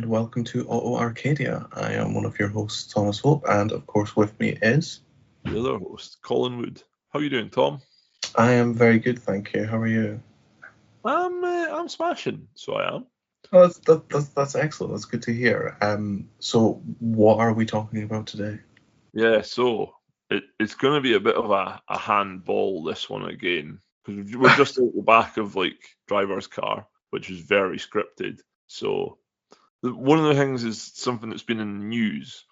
welcome to Auto Arcadia. I am one of your hosts, Thomas Hope, and of course with me is... the other host, Colin Wood. How are you doing, Tom? I am very good, thank you. How are you? I'm smashing, so I am. Oh, that's excellent. That's good to hear. So what are we talking about today? Yeah, so it's going to be a bit of a handball, this one again, because we're just at the back of like driver's car, which is very scripted. So one of the things is something that's been in the news,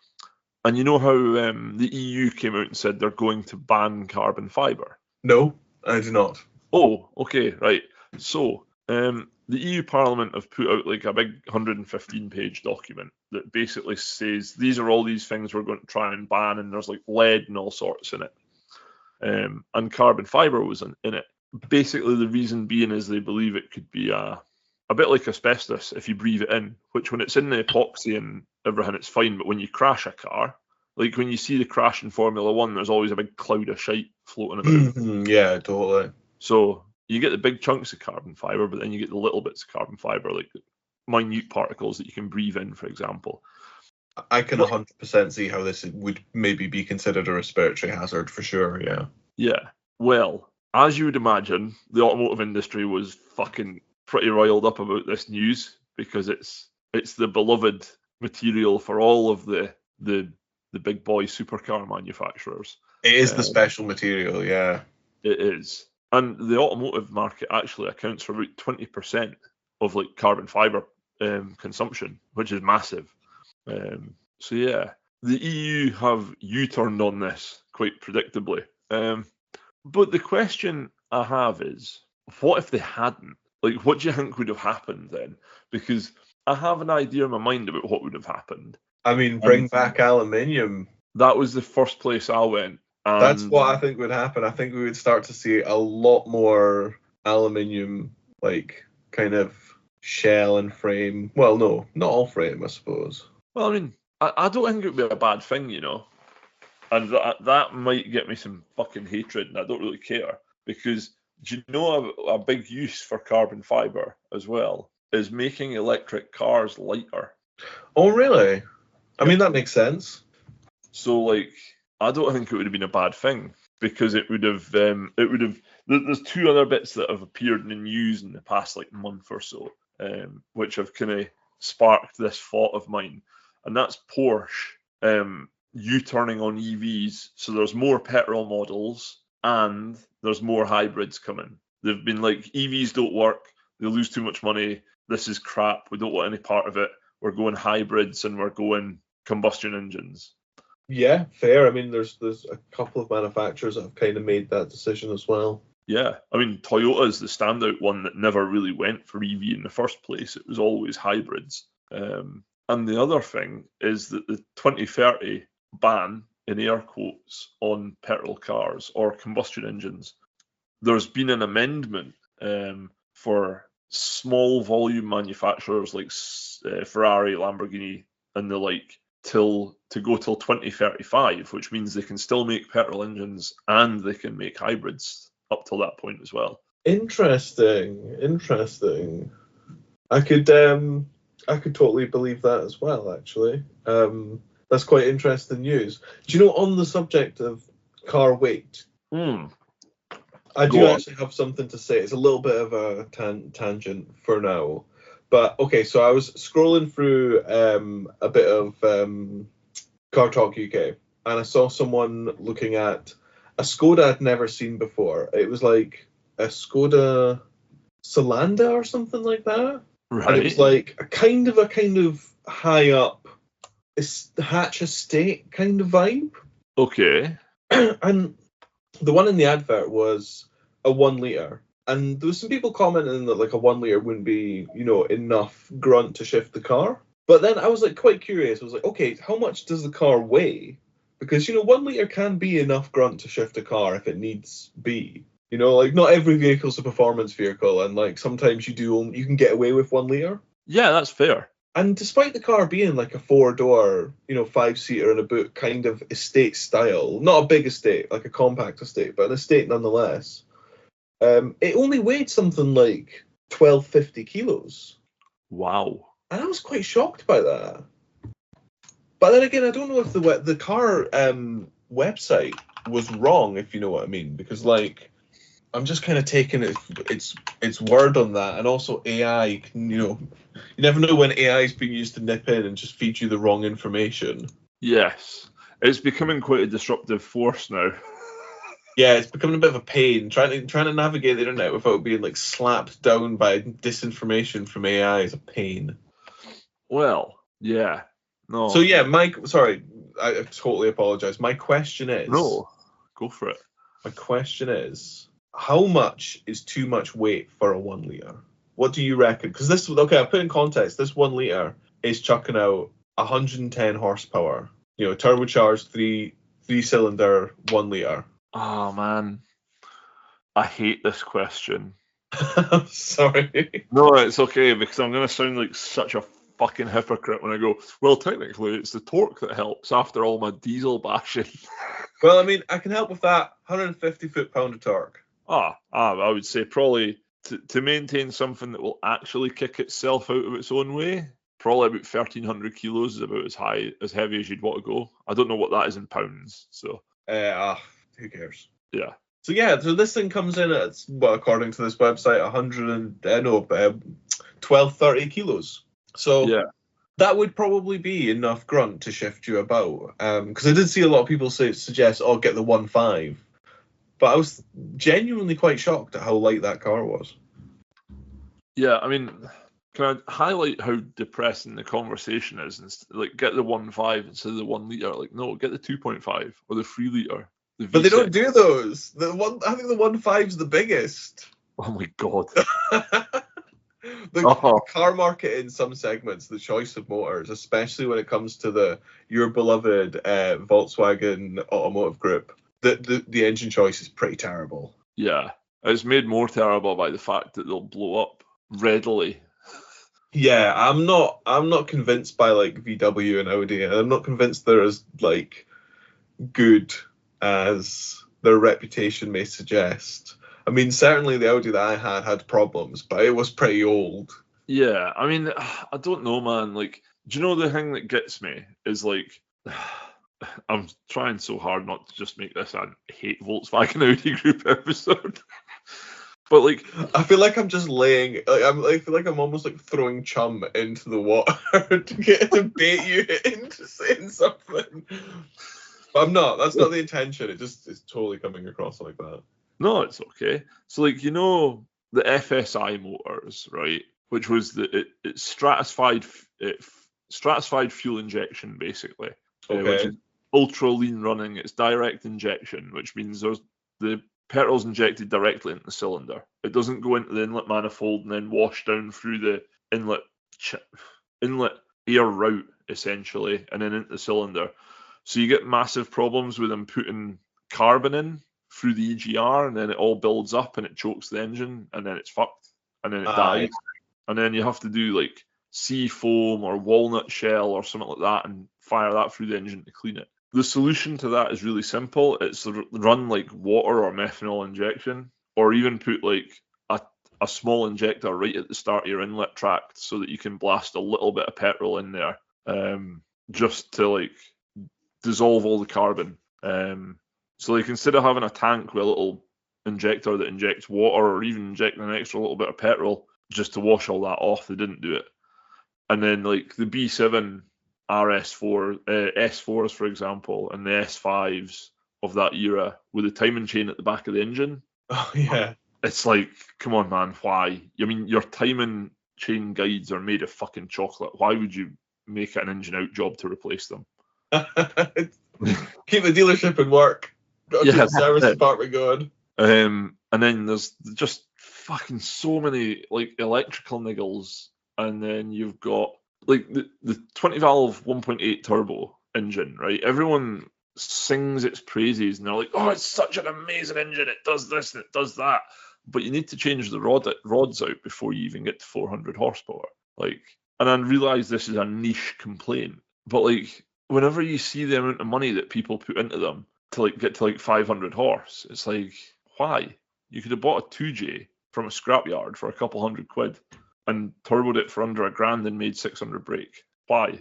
and you know how the EU came out and said they're going to ban carbon fibre? No, I do not. Oh, okay, right. So the EU Parliament have put out like a big 115-page document that basically says these are all these things we're going to try and ban, and there's like lead and all sorts in it. And carbon fibre was in it. Basically, the reason being is they believe it could be a bit like asbestos if you breathe it in, which when it's in the epoxy and everything, it's fine. But when you crash a car, like when you see the crash in Formula One, there's always a big cloud of shite floating about. Yeah, totally. So you get the big chunks of carbon fibre, but then you get the little bits of carbon fibre, like minute particles that you can breathe in, for example. I can 100% see how this would maybe be considered a respiratory hazard for sure, yeah. Yeah. Well, as you would imagine, the automotive industry was fucking pretty riled up about this news because it's the beloved material for all of the big boy supercar manufacturers. It is the special material, yeah. It is. And the automotive market actually accounts for about 20% of like carbon fibre consumption, which is massive. So yeah, the EU have U-turned on this quite predictably. But the question I have is, what if they hadn't? Like, what do you think would have happened then? Because I have an idea in my mind about what would have happened. I mean, bring back aluminium. That was the first place I went. And that's what I think would happen. I think we would start to see a lot more aluminium, like, kind of shell and frame. Well, no, not all frame, I suppose. Well, I mean, I don't think it would be a bad thing, you know. And that might get me some fucking hatred, and I don't really care. Because, do you know a big use for carbon fibre as well is making electric cars lighter. Oh, really? I mean, that makes sense. So, like, I don't think it would have been a bad thing because it would have. There's two other bits that have appeared in the news in the past like month or so, which have kind of sparked this thought of mine, and that's Porsche U-turning on EVs. So there's more petrol models and there's more hybrids coming. They've been like, EVs don't work. They lose too much money. This is crap. We don't want any part of it. We're going hybrids and we're going combustion engines. Yeah, fair. I mean, there's a couple of manufacturers that have kind of made that decision as well. Yeah, I mean, Toyota is the standout one that never really went for EV in the first place. It was always hybrids. And the other thing is that the 2030 ban, in air quotes, on petrol cars or combustion engines, there's been an amendment for small volume manufacturers like Ferrari, Lamborghini, and the like, to go till 2035, which means they can still make petrol engines and they can make hybrids up till that point as well. Interesting. I could totally believe that as well, actually. That's quite interesting news. Do you know, on the subject of car weight, I do actually have something to say. It's a little bit of a tangent for now. But, okay, so I was scrolling through a bit of Car Talk UK, and I saw someone looking at a Skoda I'd never seen before. It was like a Skoda Solanda or something like that. Right. And it was like a kind of high up hatch estate kind of vibe. Okay. And the one in the advert was a 1 litre. And there was some people commenting that like a 1 litre wouldn't be, enough grunt to shift the car. But then I was like quite curious. I was like, okay, how much does the car weigh? Because, 1 litre can be enough grunt to shift a car if it needs be. Like not every vehicle's a performance vehicle, and like sometimes you can get away with 1 litre. Yeah, that's fair. And despite the car being like a 4-door, 5-seater in a boot kind of estate style, not a big estate, like a compact estate, but an estate nonetheless, it only weighed something like 1250 kilos. Wow. And I was quite shocked by that. But then again, I don't know if the car website was wrong, if you know what I mean, because like I'm just kind of taking its word on that, and also AI. You never know when AI is being used to nip in and just feed you the wrong information. Yes, it's becoming quite a disruptive force now. Yeah, it's becoming a bit of a pain trying to navigate the internet without being like slapped down by disinformation from AI is a pain. Well, yeah, no, So yeah, sorry, I totally apologize. My question is, no, go for it. how much is too much weight for a 1 liter? What do you reckon? Because I put in context, this 1 liter is chucking out 110 horsepower. Turbocharged three cylinder 1 liter. Oh man, I hate this question. I'm sorry. No, it's okay because I'm going to sound like such a fucking hypocrite when I go, well, technically it's the torque that helps after all my diesel bashing. Well, I mean, I can help with that. 150 foot-pound of torque. I would say probably to maintain something that will actually kick itself out of its own way, probably about 1,300 kilos is about as heavy as you'd want to go. I don't know what that is in pounds, so. Who cares? Yeah. So this thing comes in at, according to this website, 1230 kilos. So yeah. that would probably be enough grunt to shift you about. Because I did see a lot of people suggest, get the 1.5. But I was genuinely quite shocked at how light that car was. Yeah, I mean, can I highlight how depressing the conversation is? And like, get the 1.5 instead of the 1 liter. Like, no, get the 2.5 or the 3 liter. But they don't do those. I think the 1.5 is the biggest. Oh my god. The car market in some segments, the choice of motors, especially when it comes to your beloved Volkswagen automotive group, the engine choice is pretty terrible. Yeah, it's made more terrible by the fact that they'll blow up readily. Yeah, I'm not convinced by like VW and Audi, and I'm not convinced they're as like good as their reputation may suggest. I mean, certainly the Audi that I had problems, but it was pretty old. Yeah, I mean, I don't know, man. Like, do you know the thing that gets me is like, I'm trying so hard not to just make this a hate Volkswagen Audi group episode. But like, I feel like I'm just I feel like I'm almost like throwing chum into the water to bait you into saying something. But I'm not. That's not the intention. It's totally coming across like that. No, it's okay. So like, the FSI motors, right? Which was it's stratified fuel injection basically, which is ultra lean running. It's direct injection, which means the petrol's injected directly into the cylinder. It doesn't go into the inlet manifold and then wash down through the inlet air route essentially, and then into the cylinder. So you get massive problems with them putting carbon in through the EGR, and then it all builds up and it chokes the engine, and then it's fucked, and then it dies, and then you have to do like sea foam or walnut shell or something like that and fire that through the engine to clean it. The solution to that is really simple. It's run like water or methanol injection, or even put like a small injector right at the start of your inlet tract so that you can blast a little bit of petrol in there, just to like dissolve all the carbon. So like instead of having a tank with a little injector that injects water, or even injecting an extra little bit of petrol just to wash all that off, they didn't do it. And then like the B7 RS4, S4s for example, and the S5s of that era with a timing chain at the back of the engine. Oh yeah. It's like, come on, man, why? I mean, your timing chain guides are made of fucking chocolate. Why would you make it an engine out job to replace them? Keep the dealership in work. Got the service department going. And then there's just fucking so many like electrical niggles, and then you've got like the 20 valve 1.8 turbo engine, right? Everyone sings its praises and they're like, oh, it's such an amazing engine, it does this and it does that, but you need to change the rods out before you even get to 400 horsepower. Like, and I realize this is a niche complaint, but like whenever you see the amount of money that people put into them to like get to like 500 horse, it's like, why? You could have bought a 2J from a scrapyard for a couple £100. and turboed it for under $1,000 and made 600 brake. Why?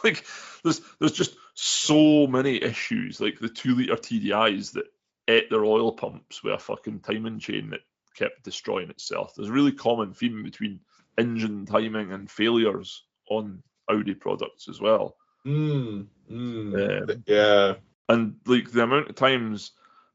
Like, there's just so many issues. Like the 2-litre TDIs that ate their oil pumps with a fucking timing chain that kept destroying itself. There's a really common theme between engine timing and failures on Audi products as well. Yeah. And like the amount of times,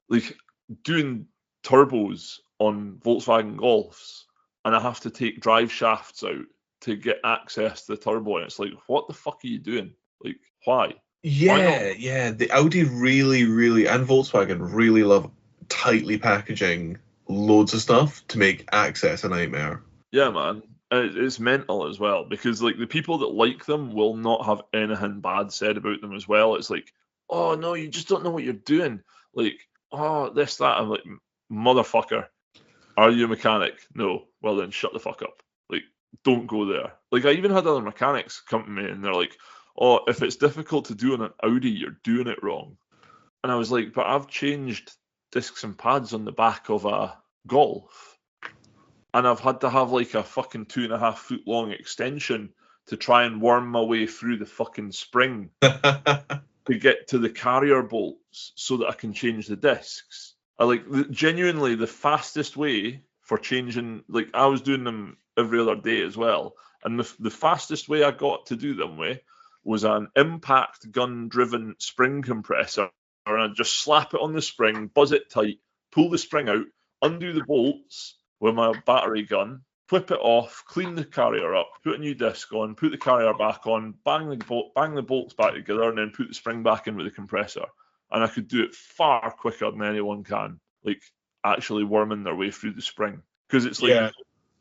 like doing turbos on Volkswagen Golfs, and I have to take drive shafts out to get access to the turbo, and it's like, what the fuck are you doing? Like, why? Yeah. The Audi really, and Volkswagen really love tightly packaging loads of stuff to make access a nightmare. Yeah, man. It's mental as well, because like the people that like them will not have anything bad said about them as well. It's like, oh no, you just don't know what you're doing. Like, oh, this, that. I'm like, motherfucker, are you a mechanic? No. Well then, shut the fuck up. Like, don't go there. Like, I even had other mechanics come to me and they're like, oh, if it's difficult to do on an Audi, you're doing it wrong. And I was like, but I've changed discs and pads on the back of a Golf, and I've had to have like a fucking 2.5 foot long extension to try and worm my way through the fucking spring to get to the carrier bolts so that I can change the discs. I like genuinely the fastest way for changing, like I was doing them every other day as well, and the fastest way I got to do them with was an impact gun driven spring compressor, and I'd just slap it on the spring, buzz it tight, pull the spring out, undo the bolts with my battery gun, flip it off, clean the carrier up, put a new disc on, put the carrier back on, bang the bolts back together, and then put the spring back in with the compressor. And I could do it far quicker than anyone can, like actually worming their way through the spring. Because it's like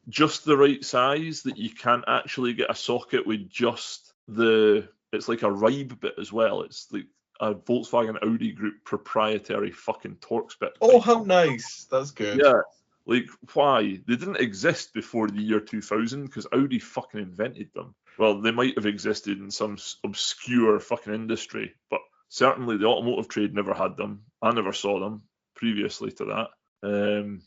just the right size that you can't actually get a socket with just it's like a ribe bit as well. It's like a Volkswagen Audi Group proprietary fucking Torx bit. Oh, how nice. That's good. Yeah. Like, why? They didn't exist before the year 2000 because Audi fucking invented them. Well, they might have existed in some obscure fucking industry, but certainly the automotive trade never had them. I never saw them previously to that.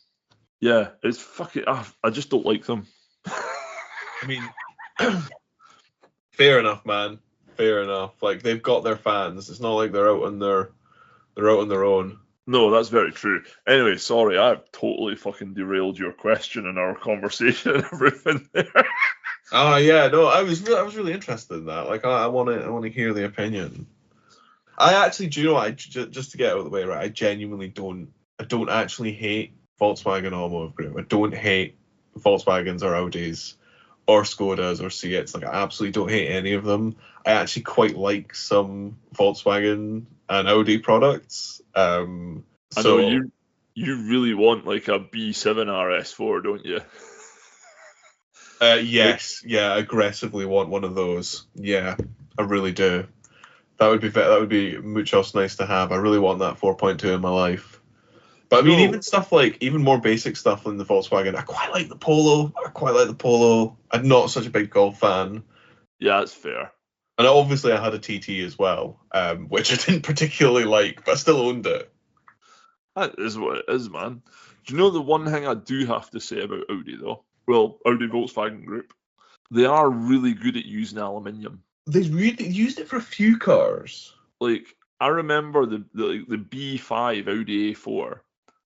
Yeah, it's fucking... I just don't like them. I mean, fair enough, man. Fair enough. Like, they've got their fans. It's not like they're out on their own. No, that's very true. Anyway, sorry, I've totally fucking derailed your question and our conversation and everything there. Oh yeah, no, I was really interested in that. Like, I want to hear the opinion. I actually, do you know what? Just to get out of the way, right? I genuinely don't actually hate Volkswagen Automotive Group. I don't hate Volkswagens or Audis or Skodas or Seats. Like, I absolutely don't hate any of them. I actually quite like some Volkswagen and Audi products. I know you really want like a B7 RS4, don't you? Yes, yeah, aggressively want one of those. Yeah, I really do. That would be muchos nice to have. I really want that 4.2 in my life. But I mean, even more basic stuff than the Volkswagen. I quite like the Polo. I'm not such a big Golf fan. Yeah, that's fair. And obviously I had a TT as well, which I didn't particularly like, but I still owned it. That is what it is, man. Do you know the one thing I do have to say about Audi, though? Well, Audi Volkswagen Group. They are really good at using aluminium. They really used it for a few cars. Like, I remember the B5 Audi A4.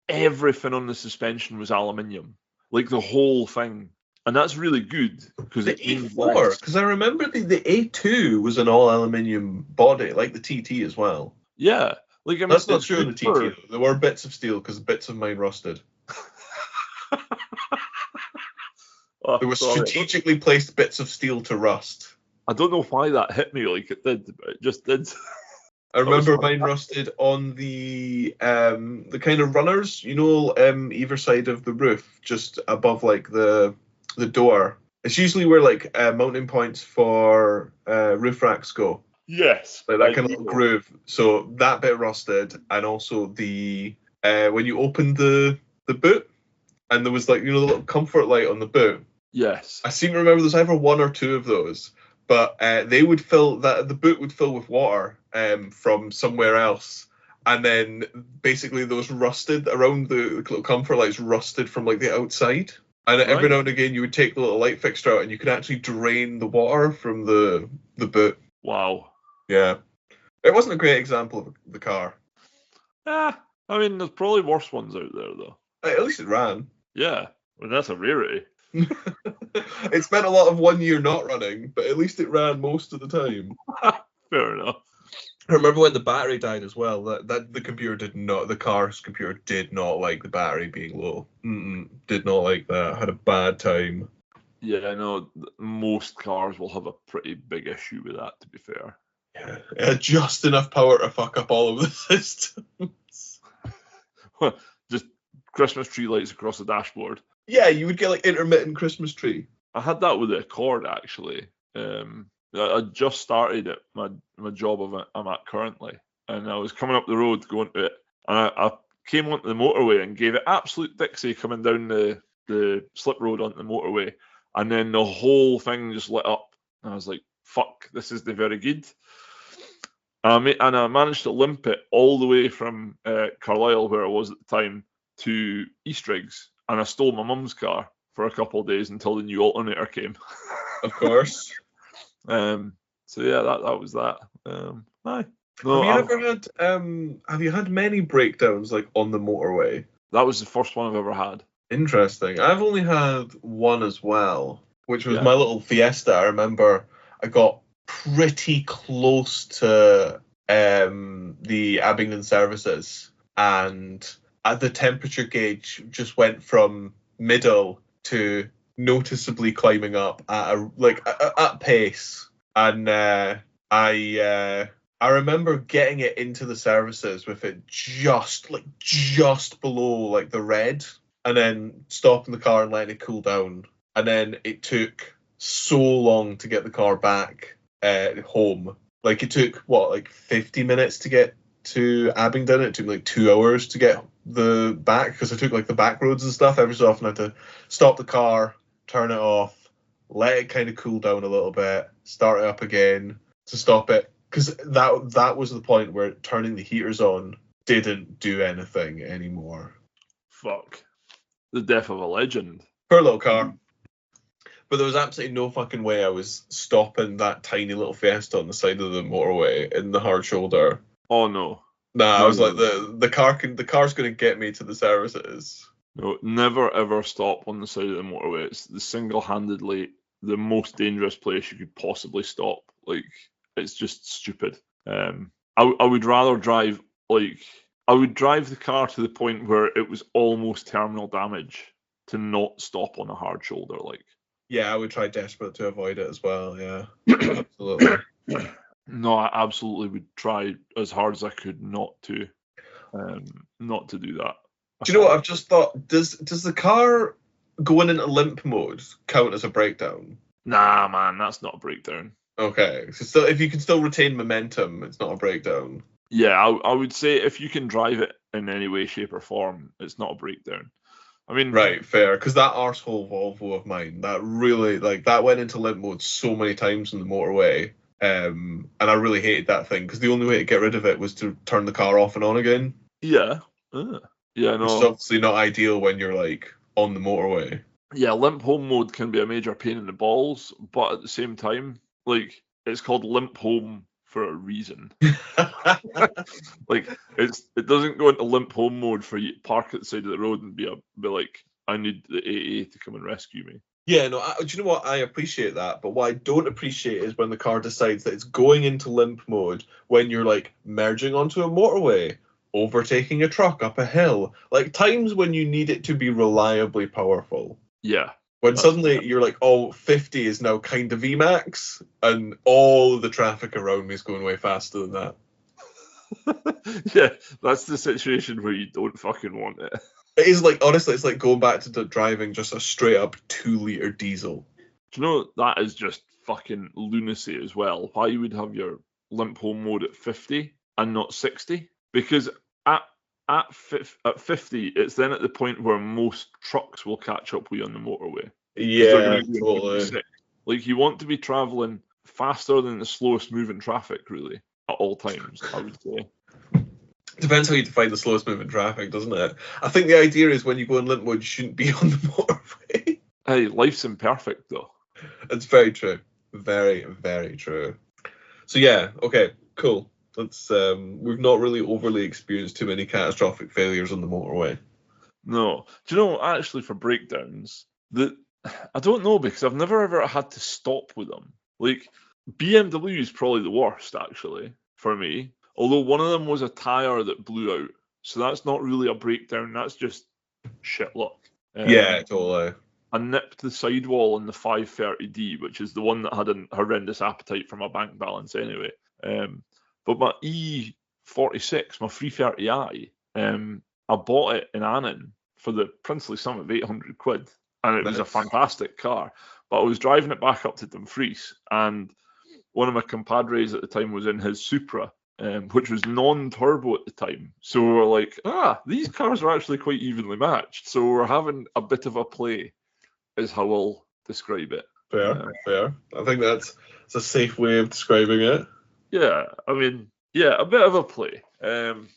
Everything on the suspension was aluminium. Like, the whole thing. And that's really good because the A4, because I remember the A2 was an all aluminium body, like the TT as well. Yeah, like I mean, that's not true in the TT though. There were bits of steel because bits of mine rusted. There were strategically placed bits of steel to rust. I don't know why that hit me like it did, but it just did. I remember mine rusted on the kind of runners, you know, either side of the roof, just above like the door. It's usually where like mounting points for roof racks go. Yes, like that kind of little groove. So that bit rusted, and also the when you opened the boot, and there was like, you know, the little comfort light on the boot. Yes, I seem to remember there's either one or two of those, but they would fill that the boot would fill with water from somewhere else. And then basically those rusted around the little comfort lights rusted from like the outside. And every Right. now and again, you would take the little light fixture out, and you could actually drain the water from the boot. Wow. Yeah, it wasn't a great example of the car. I mean, there's probably worse ones out there, though. At least it ran. Yeah, that's a rarity. It spent a lot of 1 year not running, but at least it ran most of the time. Fair enough. I remember when the battery died as well. That the car's computer did not like the battery being low. Did not like that. Had a bad time. Yeah, I know most cars will have a pretty big issue with that, to be fair. Yeah, it had just enough power to fuck up all of the systems. Just Christmas tree lights across the dashboard. Yeah, you would get like intermittent Christmas tree. I had that with the Accord, actually. I just started at my job I'm at currently, and I was coming up the road going to it, and I came onto the motorway and gave it absolute Dixie coming down the slip road onto the motorway, and then the whole thing just lit up. And I was like, fuck, this is the very good. And I managed to limp it all the way from Carlisle, where I was at the time, to Eastriggs, and I stole my mum's car for a couple of days until the new alternator came. Of course. So yeah, that was that. Aye. No, have you had many breakdowns like on the motorway? That was the first one I've ever had. Interesting. I've only had one as well, which was Yeah. my little Fiesta. I remember I got pretty close to the Abingdon services, and the temperature gauge just went from middle to noticeably climbing up at pace. And I remember getting it into the services with it just below like the red, and then stopping the car and letting it cool down. And then it took so long to get the car back home. Like it took 50 minutes to get to Abingdon. It took me like 2 hours to get the back, because I took like the back roads and stuff. Every so often I had to stop the car, turn it off, let it kind of cool down a little bit, start it up again to stop it, because that was the point where turning the heaters on didn't do anything anymore. Fuck. The death of a legend. For a little car. But there was absolutely no fucking way I was stopping that tiny little Fiesta on the side of the motorway in the hard shoulder. Oh no. Nah, No, I was no, like, the car's going to get me to the services. No, never ever stop on the side of the motorway. It's single-handedly the most dangerous place you could possibly stop. Like, it's just stupid. I would rather drive the car to the point where it was almost terminal damage to not stop on a hard shoulder. Like, yeah, I would try desperate to avoid it as well. Yeah, absolutely. No, I absolutely would try as hard as I could not to do that. Do you know what I've just thought? Does the car going into limp mode count as a breakdown? Nah, man, that's not a breakdown. Okay, so if you can still retain momentum, it's not a breakdown. Yeah, I would say if you can drive it in any way, shape, or form, it's not a breakdown. I mean, right, fair, because that arsehole Volvo of mine, that really that went into limp mode so many times on the motorway, and I really hated that thing, because the only way to get rid of it was to turn the car off and on again. Yeah, yeah, no. Which is obviously not ideal when you're like on the motorway. Yeah, limp home mode can be a major pain in the balls, but at the same time, like, it's called limp home for a reason. Like, it doesn't go into limp home mode for you to park at the side of the road and be like, I need the AA to come and rescue me. Yeah, no, do you know what? I appreciate that, but what I don't appreciate is when the car decides that it's going into limp mode when you're like merging onto a motorway, overtaking a truck up a hill, like times when you need it to be reliably powerful. Yeah. When suddenly you're like, oh, 50 is now kind of VMAX, and all the traffic around me is going way faster than that. Yeah, that's the situation where you don't fucking want it. It is like, honestly, it's like going back to driving just a straight up 2-litre diesel. Do you know, that is just fucking lunacy as well. Why you would have your limp home mode at 50 and not 60? Because at 50, it's then at the point where most trucks will catch up with you on the motorway. Yeah, totally. Like, you want to be travelling faster than the slowest moving traffic, really, at all times, I would say. Depends how you define the slowest moving traffic, doesn't it? I think the idea is when you go in limp mode, you shouldn't be on the motorway. Hey, life's imperfect though. It's very true. Very, very true. So yeah, okay, cool. Let's we've not really overly experienced too many catastrophic failures on the motorway. No. Do you know, actually, for breakdowns, I don't know, because I've never ever had to stop with them. Like, BMW is probably the worst, actually, for me. Although one of them was a tyre that blew out. So that's not really a breakdown, that's just shit luck. Yeah, totally. I nipped the sidewall on the 530D, which is the one that had a horrendous appetite for my bank balance anyway. But my E46, my 330i, I bought it in Annan for the princely sum of 800 quid. And it was a fantastic car. But I was driving it back up to Dumfries, and one of my compadres at the time was in his Supra, which was non-turbo at the time. So we were like, these cars are actually quite evenly matched. So we're having a bit of a play, is how I'll describe it. Fair. I think that's a safe way of describing it. Yeah, I mean, yeah, a bit of a play. And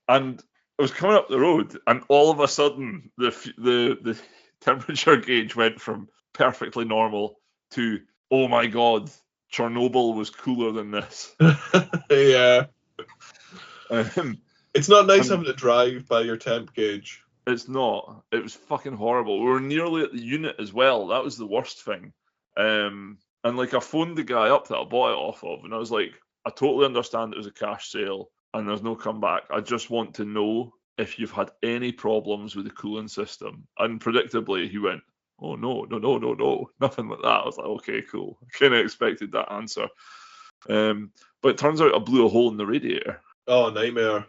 I was coming up the road, and all of a sudden, the temperature gauge went from perfectly normal to, oh my god, Chernobyl was cooler than this. Yeah. It's not nice having to drive by your temp gauge. It's not. It was fucking horrible. We were nearly at the unit as well. That was the worst thing. And like, I phoned the guy up that I bought it off of, and I was like, I totally understand it was a cash sale and there's no comeback. I just want to know if you've had any problems with the cooling system. And predictably, he went, oh, no, nothing like that. I was like, okay, cool. I kind of expected that answer. But it turns out I blew a hole in the radiator. Oh, nightmare.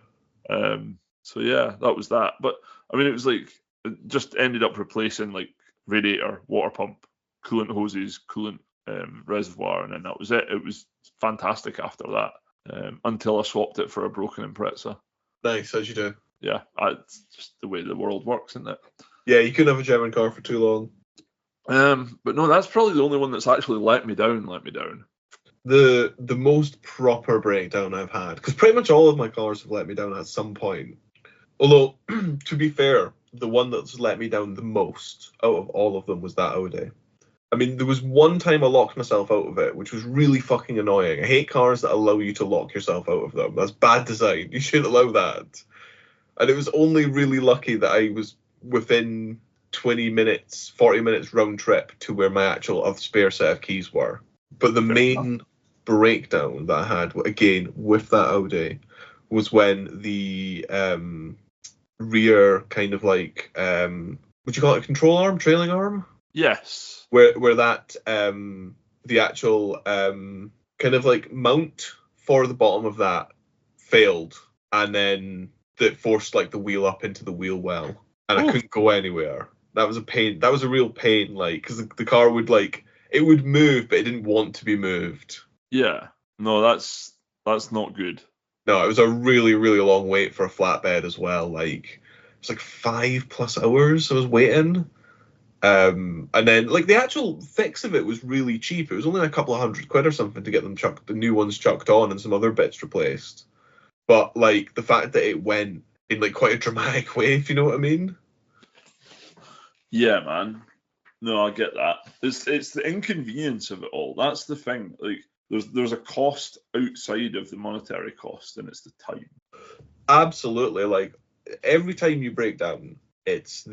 So yeah, that was that. But I mean, it was like, it just ended up replacing like radiator, water pump, coolant hoses, coolant reservoir, and then that was it. It was fantastic after that, until I swapped it for a broken Impreza. Nice, as you do. Yeah, it's just the way the world works, isn't it? Yeah, you couldn't have a German car for too long. But no, that's probably the only one that's actually let me down. The most proper breakdown I've had, because pretty much all of my cars have let me down at some point. Although, to be fair, the one that's let me down the most out of all of them was that Audi. I mean, there was one time I locked myself out of it, which was really fucking annoying. I hate cars that allow you to lock yourself out of them. That's bad design. You shouldn't allow that. And it was only really lucky that I was within 20 minutes, 40 minutes round trip to where my actual spare set of keys were. But the main breakdown that I had, again, with that Audi, was when the rear kind of like, would you call it a control arm, trailing arm? Yes. Where that, the actual kind of like mount for the bottom of that failed, and then that forced like the wheel up into the wheel well, and I couldn't go anywhere. That was a pain. That was a real pain, like, because the car would like, it would move, but it didn't want to be moved. Yeah. No, that's not good. No, it was a really, really long wait for a flatbed as well. Like, it was like 5+ hours I was waiting. And then like the actual fix of it was really cheap. It was only a couple of £100 or something to get them the new ones chucked on and some other bits replaced. But like the fact that it went in like quite a dramatic way, if you know what I mean. Yeah, man. No, I get that. It's the inconvenience of it all. That's the thing. Like, there's a cost outside of the monetary cost, and it's the time. Absolutely. Like, every time you break down, it's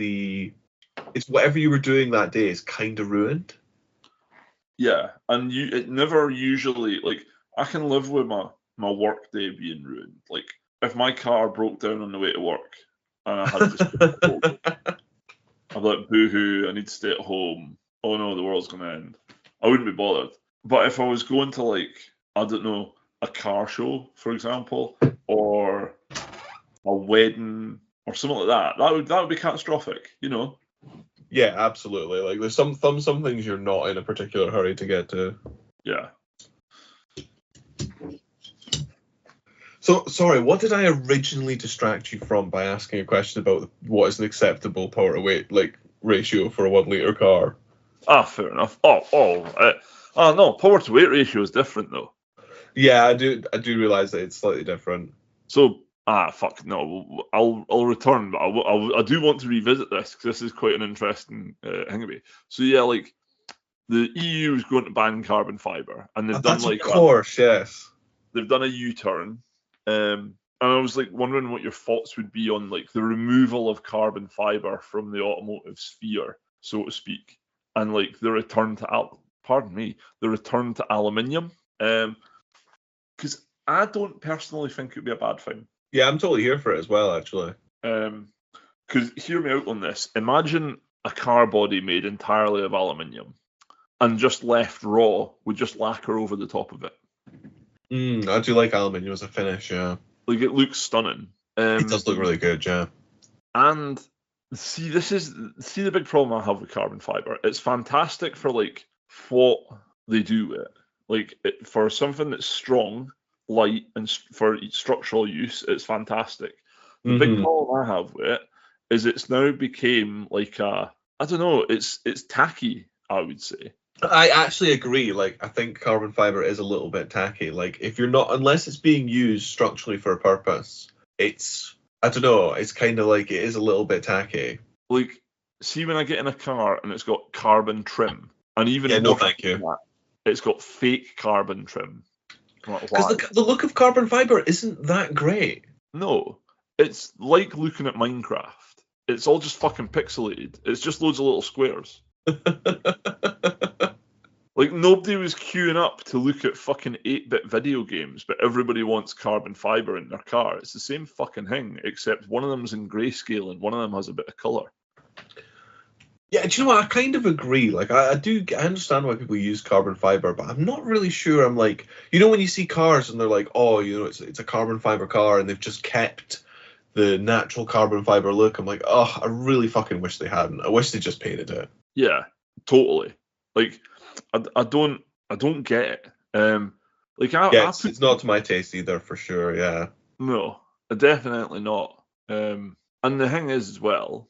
whatever you were doing that day is kind of ruined. Yeah, and it never usually, like, I can live with my work day being ruined. Like, if my car broke down on the way to work and I had to stay at home, I'm like, boo-hoo, I need to stay at home. Oh no, the world's going to end. I wouldn't be bothered. But if I was going to, like, I don't know, a car show, for example, or a wedding or something like that, that would be catastrophic, you know? Yeah, absolutely. Like, there's some things you're not in a particular hurry to get to. Yeah. So, sorry, what did I originally distract you from by asking a question about what is an acceptable power to weight like ratio for a 1 litre car? Fair enough. No, power to weight ratio is different though. Yeah, I do realise that it's slightly different. So Fuck no. I'll return, but I do want to revisit this because this is quite an interesting thing. So yeah, like the EU is going to ban carbon fiber, and they've done That's like of course, yes. they've done a U-turn. And I was like wondering what your thoughts would be on like the removal of carbon fiber from the automotive sphere, so to speak, and like the return to the return to aluminium. Because I don't personally think it would be a bad thing. Yeah, I'm totally here for it as well, actually. Because hear me out on this. Imagine a car body made entirely of aluminium and just left raw with just lacquer over the top of it. I do like aluminium as a finish, yeah. Like it looks stunning. It does look really good, yeah. And see the big problem I have with carbon fiber. It's fantastic for like what they do with it. Like for something that's strong, light, and for structural use, it's fantastic. The big problem I have with it is it's now became like I don't know, it's tacky, I would say. I actually agree. Like, I think carbon fiber is a little bit tacky. Like, if you're not, unless it's being used structurally for a purpose, I don't know, it's kind of like it is a little bit tacky. Like, see when I get in a car and it's got carbon trim, and even yeah, no, thank you. That, it's got fake carbon trim. Because the look of carbon fiber isn't that great. No, it's like looking at Minecraft. It's all just fucking pixelated. It's just loads of little squares. Like, nobody was queuing up to look at fucking 8-bit video games, but everybody wants carbon fiber in their car. It's the same fucking thing, except one of them's in grayscale and one of them has a bit of colour. Yeah, do you know what? I kind of agree. Like, I understand why people use carbon fiber, but I'm not really sure. I'm like, you know, when you see cars and they're like, oh, you know, it's a carbon fiber car and they've just kept the natural carbon fiber look. I'm like, oh, I really fucking wish they hadn't. I wish they just painted it. Yeah, totally. Like, I don't get it. It's not to my taste either, for sure. Yeah. No, definitely not. And the thing is, as well,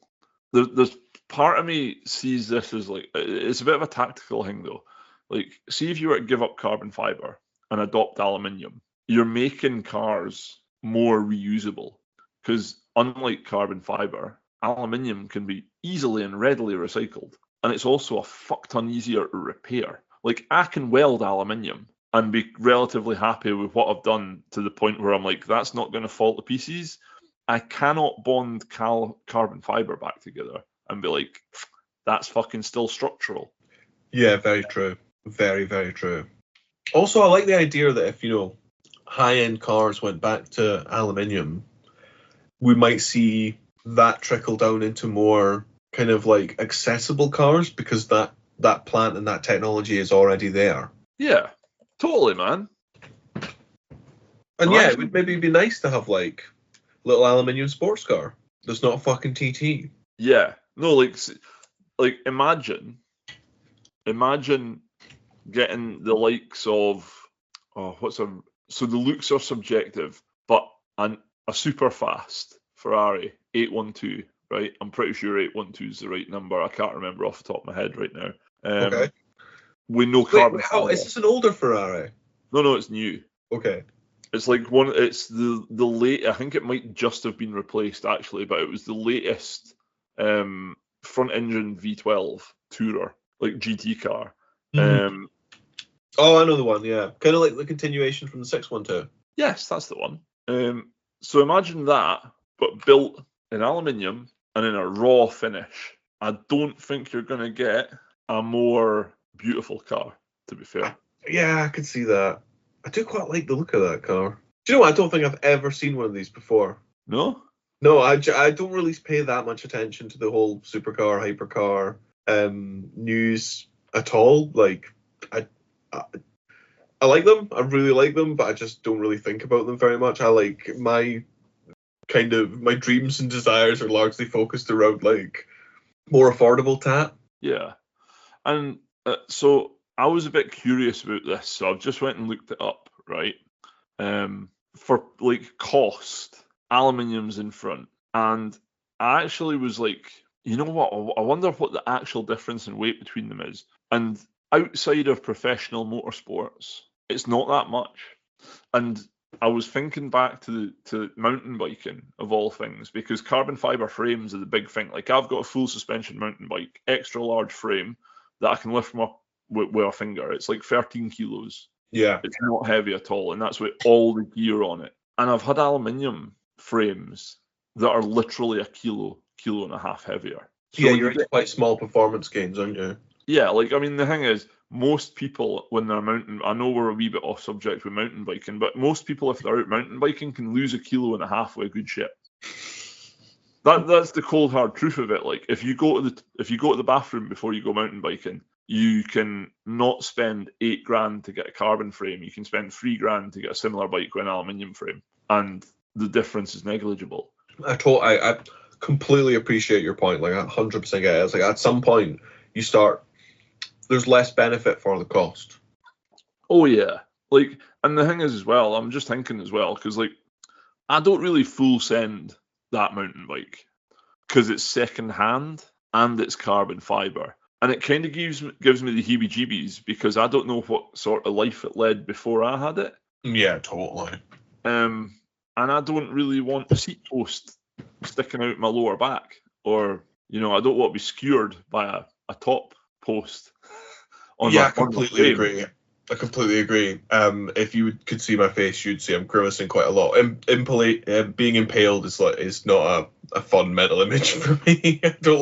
there's part of me sees this as like it's a bit of a tactical thing, though. Like, see if you were to give up carbon fiber and adopt aluminium, you're making cars more reusable. Because unlike carbon fiber, aluminium can be easily and readily recycled. And it's also a fuck ton easier to repair. Like, I can weld aluminium and be relatively happy with what I've done to the point where I'm like, that's not going to fall to pieces. I cannot bond carbon fiber back together and be like, that's fucking still structural. Yeah, very true. Very, very true. Also, I like the idea that if, you know, high-end cars went back to aluminium, we might see that trickle down into more kind of like accessible cars because that plant and that technology is already there. Yeah, totally, man. And yeah, it would maybe be nice to have like little aluminium sports car that's not a fucking TT. Yeah, no, like imagine getting the likes of so the looks are subjective, but a super fast Ferrari 812, right? I'm pretty sure 812 is the right number. I can't remember off the top of my head right now. Okay. With no carbon. How is this an older Ferrari? No, it's new. Okay. It's like it's the late. I think it might just have been replaced actually, but it was the latest front engine V12 tourer, like GT car. Mm-hmm. Oh, I know the one. Yeah, kind of like the continuation from the 612. Yes, that's the one. So imagine that, but built in aluminium and in a raw finish. I don't think you're going to get a more beautiful car, to be fair. Yeah, I could see that. I do quite like the look of that car. Do you know what? I don't think I've ever seen one of these before. No? No, I don't really pay that much attention to the whole supercar, hypercar news at all. Like, I like them. I really like them, but I just don't really think about them very much. I like my dreams and desires are largely focused around like more affordable tat. Yeah. And so I was a bit curious about this, so I've just went and looked it up, right? For like cost, aluminium's in front, and I actually was like, you know what? I wonder what the actual difference in weight between them is. And outside of professional motorsports, it's not that much. And I was thinking back to mountain biking of all things, because carbon fiber frames are the big thing. Like, I've got a full suspension mountain bike, extra large frame that I can lift from up with a finger. It's like 13 kilos. Yeah. It's not heavy at all, and that's with all the gear on it. And I've had aluminium frames that are literally a kilo and a half heavier. So Yeah, you're into quite small performance gains, aren't you? Yeah, like, I mean, the thing is, most people, when they're I know we're a wee bit off subject with mountain biking, but most people, if they're out mountain biking, can lose a kilo and a half with a good shit. That's the cold hard truth of it. Like, if you go to the bathroom before you go mountain biking, you can not spend $8,000 to get a carbon frame. You can spend $3,000 to get a similar bike with an aluminium frame, and the difference is negligible. I completely appreciate your point. Like, I 100% get it. It's like, at some point you start, there's less benefit for the cost. Oh yeah, like, and the thing is as well, I'm just thinking as well, because, like, I don't really full send that mountain bike because it's second hand and it's carbon fiber, and it kind of gives me the heebie-jeebies, because I don't know what sort of life it led before I had it. Yeah, totally. And I don't really want a seat post sticking out my lower back, or, you know, I don't want to be skewered by a top post. I completely agree. If you could see my face, you'd see I'm grimacing quite a lot. Being impaled is not a fun mental image for me. I don't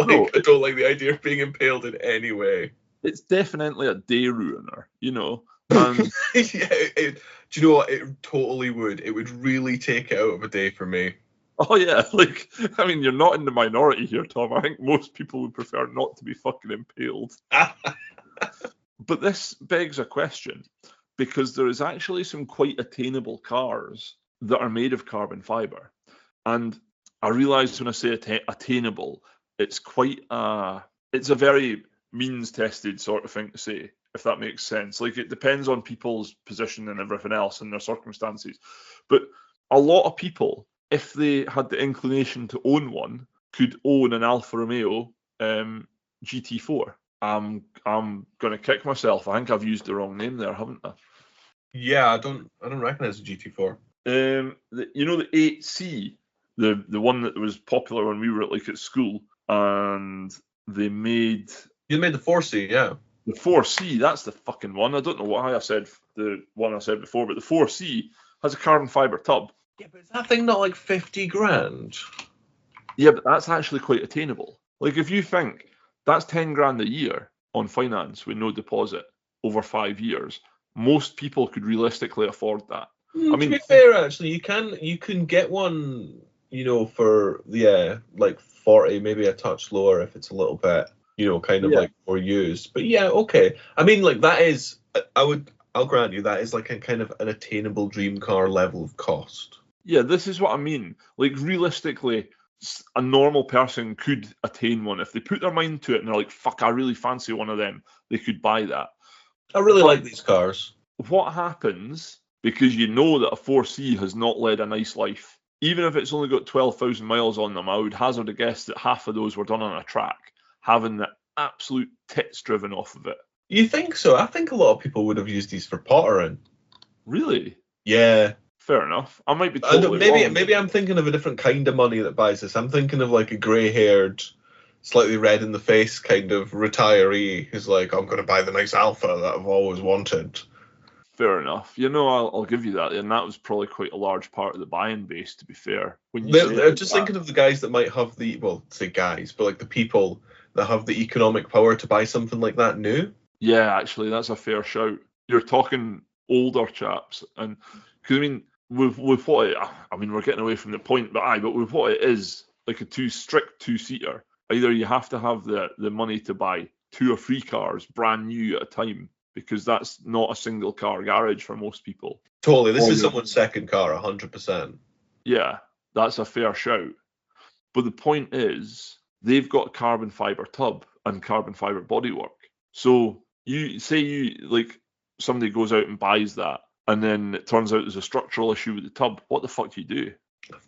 like the idea of being impaled in any way. It's definitely a day ruiner, you know. And do you know what? It totally would. It would really take it out of a day for me. Oh yeah, like, I mean, you're not in the minority here, Tom. I think most people would prefer not to be fucking impaled. But this begs a question, because there is actually some quite attainable cars that are made of carbon fiber. And I realise when I say attainable, it's a very means-tested sort of thing to say, if that makes sense. Like, it depends on people's position and everything else and their circumstances. But a lot of people, if they had the inclination to own one, could own an Alfa Romeo GT4. I'm gonna kick myself. I think I've used the wrong name there, haven't I? Yeah, I don't recognize the GT4. You know, the 8C, the one that was popular when we were at school, and they made. You made the 4C, yeah. The 4C, that's the fucking one. I don't know why I said the one I said before, but the 4C has a carbon fiber tub. Yeah, but is that thing not like 50 grand? Yeah, but that's actually quite attainable. Like, if you think that's 10 grand a year on finance with no deposit over 5 years, most people could realistically afford that. I mean, to be fair, actually, you can get one, you know, for like 40, maybe a touch lower if it's a little bit, you know, kind of like more used. But yeah, okay. I mean, like, that is, I'll grant you, that is like a kind of an attainable dream car level of cost. Yeah, this is what I mean. Like, realistically, a normal person could attain one if they put their mind to it and they're like, fuck, I really fancy one of them. They could buy that. I really like these cars. What happens, because you know that a 4C has not led a nice life, even if it's only got 12,000 miles on them, I would hazard a guess that half of those were done on a track, having the absolute tits driven off of it. You think so? I think a lot of people would have used these for pottering. Really? Yeah. Fair enough. I might be totally wrong. Maybe I'm thinking of a different kind of money that buys this. I'm thinking of like a grey-haired, slightly red in the face kind of retiree who's like, I'm going to buy the nice Alpha that I've always wanted. Fair enough. You know, I'll give you that. And that was probably quite a large part of the buying base, to be fair. I'm just thinking of the guys that might have say guys, but like the people that have the economic power to buy something like that new. Yeah, actually, that's a fair shout. You're talking older chaps. And because, I mean, with what we're getting away from the point, but with what it is, like a strict two-seater, either you have to have the money to buy 2 or 3 cars brand new at a time, because that's not a single car garage for most people. Totally, this is someone's second car, 100%. Yeah, that's a fair shout. But the point is, they've got carbon fiber tub and carbon fiber bodywork. So somebody goes out and buys that, and then it turns out there's a structural issue with the tub. What the fuck do you do?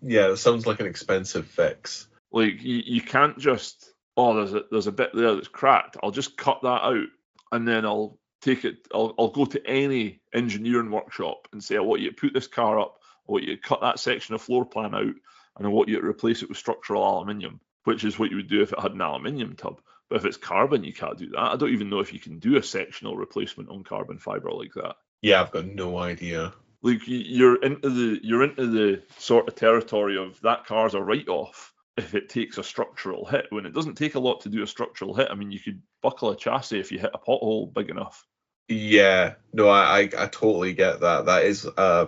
Yeah, it sounds like an expensive fix. Like, you can't just, there's a bit there that's cracked. I'll just cut that out, and then I'll take it. I'll go to any engineering workshop and say, I want you to put this car up I want you to cut that section of floor plan out, and I want you to replace it with structural aluminium, which is what you would do if it had an aluminium tub. But if it's carbon, you can't do that. I don't even know if you can do a sectional replacement on carbon fibre like that. Yeah, I've got no idea. Like you're into the sort of territory of that car's a write-off if it takes a structural hit. When it doesn't take a lot to do a structural hit, I mean, you could buckle a chassis if you hit a pothole big enough. Yeah, no, I totally get that. That is a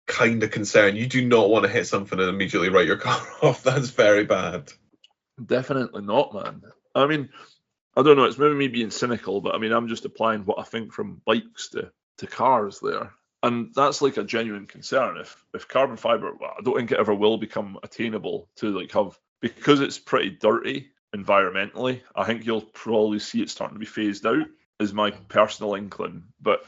kind of concern. You do not want to hit something and immediately write your car off. That's very bad. Definitely not, man. I mean, I don't know, it's maybe me being cynical, but I mean, I'm just applying what I think from bikes to cars there. And that's like a genuine concern. If carbon fibre, well, I don't think it ever will become attainable to like have, because it's pretty dirty environmentally, I think you'll probably see it starting to be phased out, is my personal inkling. But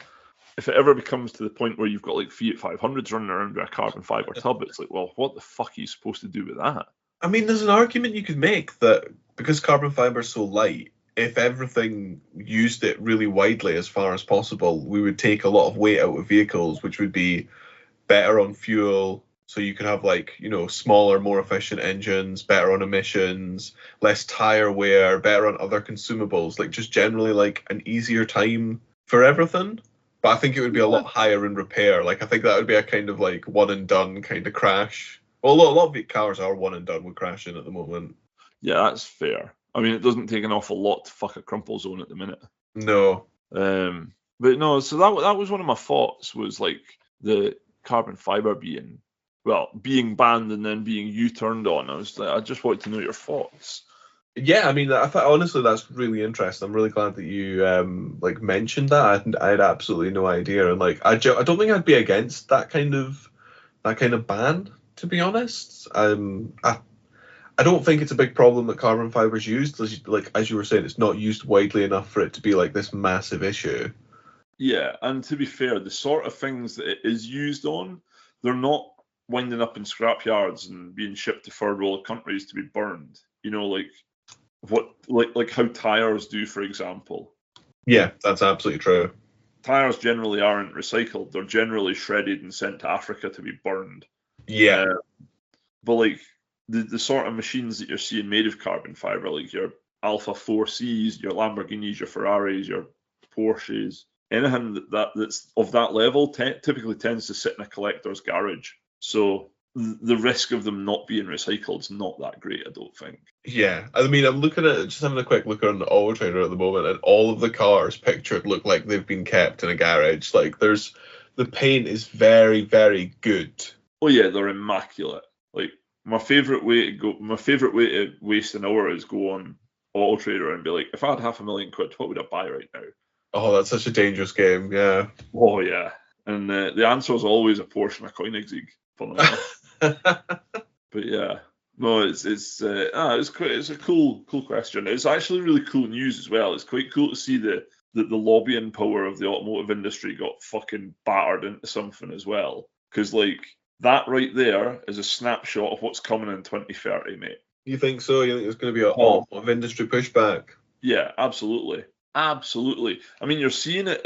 if it ever becomes to the point where you've got like Fiat 500s running around with a carbon fibre tub, it's like, well, what the fuck are you supposed to do with that? I mean, there's an argument you could make that because carbon fibre is so light, if everything used it really widely as far as possible, we would take a lot of weight out of vehicles, which would be better on fuel. So you could have like, you know, smaller, more efficient engines, better on emissions, less tire wear, better on other consumables, like just generally like an easier time for everything. But I think it would be a lot higher in repair. Like I think that would be a kind of like one and done kind of crash. Well, a lot of cars are one and done with crashing at the moment. Yeah, that's fair. I mean, it doesn't take an awful lot to fuck a crumple zone at the minute. No. But no, so that was one of my thoughts, was like the carbon fibre being banned and then being U-turned on. I just wanted to know your thoughts. Yeah, I mean, I thought honestly that's really interesting. I'm really glad that you like mentioned that. I had absolutely no idea, and like I don't think I'd be against that kind of ban, to be honest. I don't think it's a big problem that carbon fibre is used. As you were saying, it's not used widely enough for it to be like this massive issue. Yeah, and to be fair, the sort of things that it is used on, they're not winding up in scrapyards and being shipped to third world countries to be burned. You know, like how tires do, for example. Yeah, that's absolutely true. Tires generally aren't recycled; they're generally shredded and sent to Africa to be burned. Yeah, but like the sort of machines that you're seeing made of carbon fibre, like your Alpha 4Cs, your Lamborghinis, your Ferraris, your Porsches, anything that's of that level typically tends to sit in a collector's garage. So the risk of them not being recycled is not that great, I don't think. Yeah, I mean, I'm looking at just having a quick look on the Auto Trader at the moment, and all of the cars pictured look like they've been kept in a garage. Like the paint is very, very good. Oh yeah, they're immaculate. Like my favourite way to waste an hour is go on Auto Trader and be like, if I had £500,000, what would I buy right now? Oh, that's such a dangerous game. Yeah. Oh yeah, and the answer is always a Porsche and a Koenigsegg. But yeah, no, it's a cool question. It's actually really cool news as well. It's quite cool to see that the lobbying power of the automotive industry got fucking battered into something as well. Because like that right there is a snapshot of what's coming in 2030, mate. You think so? You think there's going to be a lot of industry pushback? Yeah, absolutely. Absolutely. I mean, you're seeing it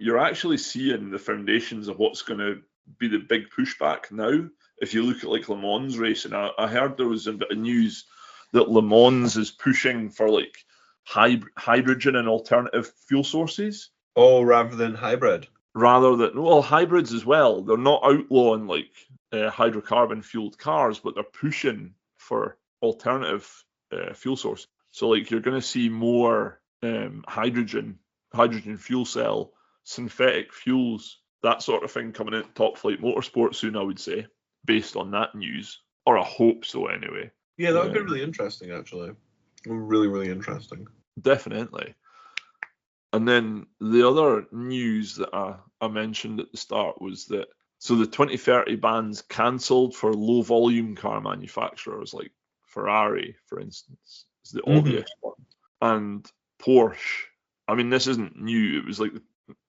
you're actually seeing the foundations of what's going to be the big pushback now. If you look at like Le Mans racing, I heard there was a bit of news that Le Mans is pushing for like hydrogen and alternative fuel sources. Oh, rather than hybrid. Hybrids as well. They're not outlawing like hydrocarbon fueled cars, but they're pushing for alternative fuel source. So like you're going to see more hydrogen fuel cell, synthetic fuels, that sort of thing coming in top flight motorsport soon, I would say, based on that news, or I hope so anyway. Yeah, that would be really interesting, actually. Really, really interesting. Definitely. And then the other news that I mentioned at the start was that, so the 2030 ban's cancelled for low volume car manufacturers like Ferrari, for instance, is the obvious one. And Porsche, I mean, this isn't new. It was like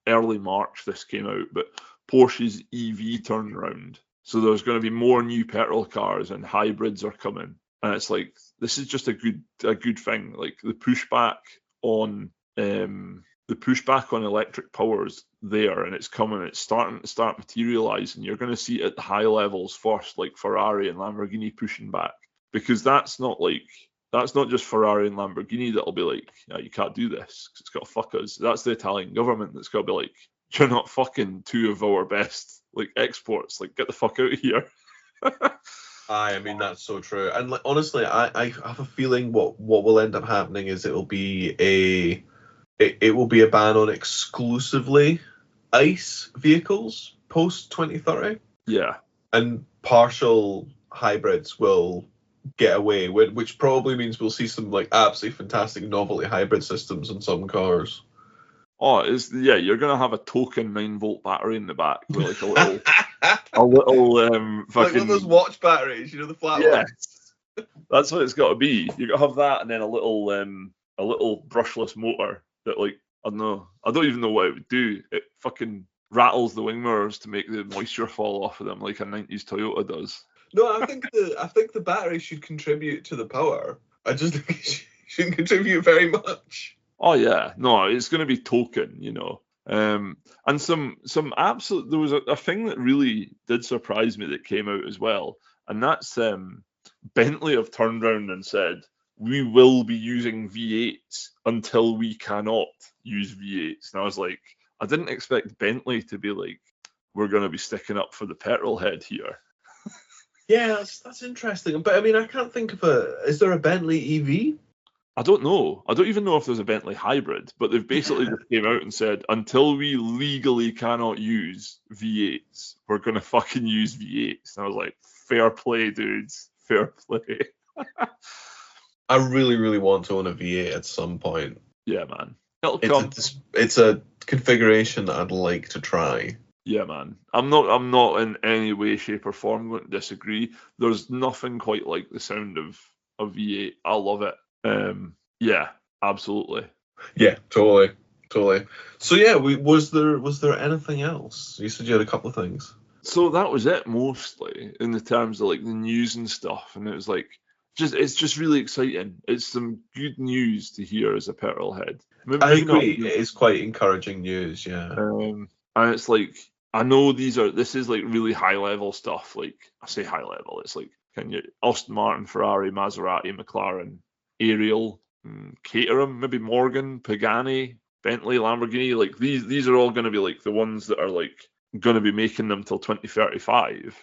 early March this came out, but Porsche's EV turned around. So there's going to be more new petrol cars and hybrids are coming. And it's like, this is just a good thing. Like the pushback on the pushback on electric power's there, and it's coming. It's starting to materialising. You're going to see it at the high levels first, like Ferrari and Lamborghini pushing back, because that's not just Ferrari and Lamborghini that'll be like, yeah, you can't do this because it's got to fuck us. That's the Italian government that's got to be like, you're not fucking two of our best like exports. Like, get the fuck out of here. I mean, that's so true. And like, honestly, I have a feeling what will end up happening is it will be a ban on exclusively ICE vehicles post 2030. Yeah. And partial hybrids will get away, which probably means we'll see some like absolutely fantastic novelty hybrid systems in some cars. Oh, you're gonna have a token 9-volt battery in the back with like a little fucking like those watch batteries, the flat ones. That's what it's got to be. You got to have that, and then a little brushless motor that, like, I don't know. I don't even know what it would do. It fucking rattles the wing mirrors to make the moisture fall off of them like a 90s Toyota does. No, I think the battery should contribute to the power. I just think it shouldn't contribute very much. Oh yeah, no, it's going to be token, and some absolute. There was a thing that really did surprise me that came out as well, and that's Bentley have turned around and said, we will be using V8s until we cannot use V8s. And I was like, I didn't expect Bentley to be like, we're going to be sticking up for the petrol head here. Yeah, that's interesting. But I mean, I can't think of is there a Bentley EV? I don't know. I don't even know if there's a Bentley hybrid, but they've basically just came out and said, until we legally cannot use V8s, we're going to fucking use V8s. And I was like, fair play, dudes. Fair play. I really, really want to own a V8 at some point. Yeah, man. It'll come. It's a configuration that I'd like to try. Yeah, man. I'm not in any way, shape, or form going to disagree. There's nothing quite like the sound of a V8. I love it. Yeah, absolutely. Yeah, totally. So yeah, was there anything else? You said you had a couple of things. So that was it mostly in the terms of like the news and stuff, and it was like it's just really exciting. It's some good news to hear as a petrol head. I agree. It is quite encouraging news, yeah. And it's like, I know this is like really high level stuff. Like, I say high level, it's like Aston Martin, Ferrari, Maserati, McLaren, Ariel, Caterham, maybe Morgan, Pagani, Bentley, Lamborghini. Like these are all going to be like the ones that are like going to be making them till 2035.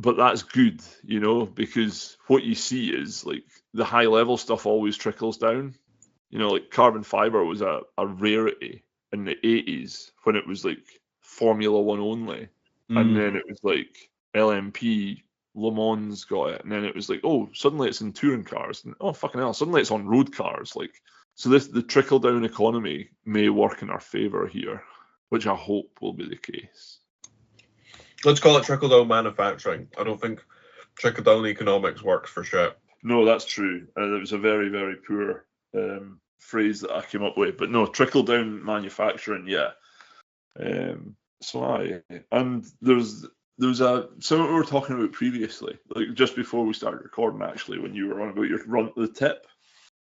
But that's good, because what you see is like the high level stuff always trickles down. Like carbon fiber was a rarity in the 80s when it was like Formula One only. And then it was like LMP, Le Mans got it. And then it was like, oh, suddenly it's in touring cars. And oh, fucking hell, suddenly it's on road cars. Like, so the trickle down economy may work in our favor here, which I hope will be the case. Let's call it trickle down manufacturing. I don't think trickle down economics works for shit. No, that's true. It was a very, very poor phrase that I came up with. But no, trickle down manufacturing, yeah. And there's something we were talking about previously, like just before we started recording, actually, when you were on about your run to the tip.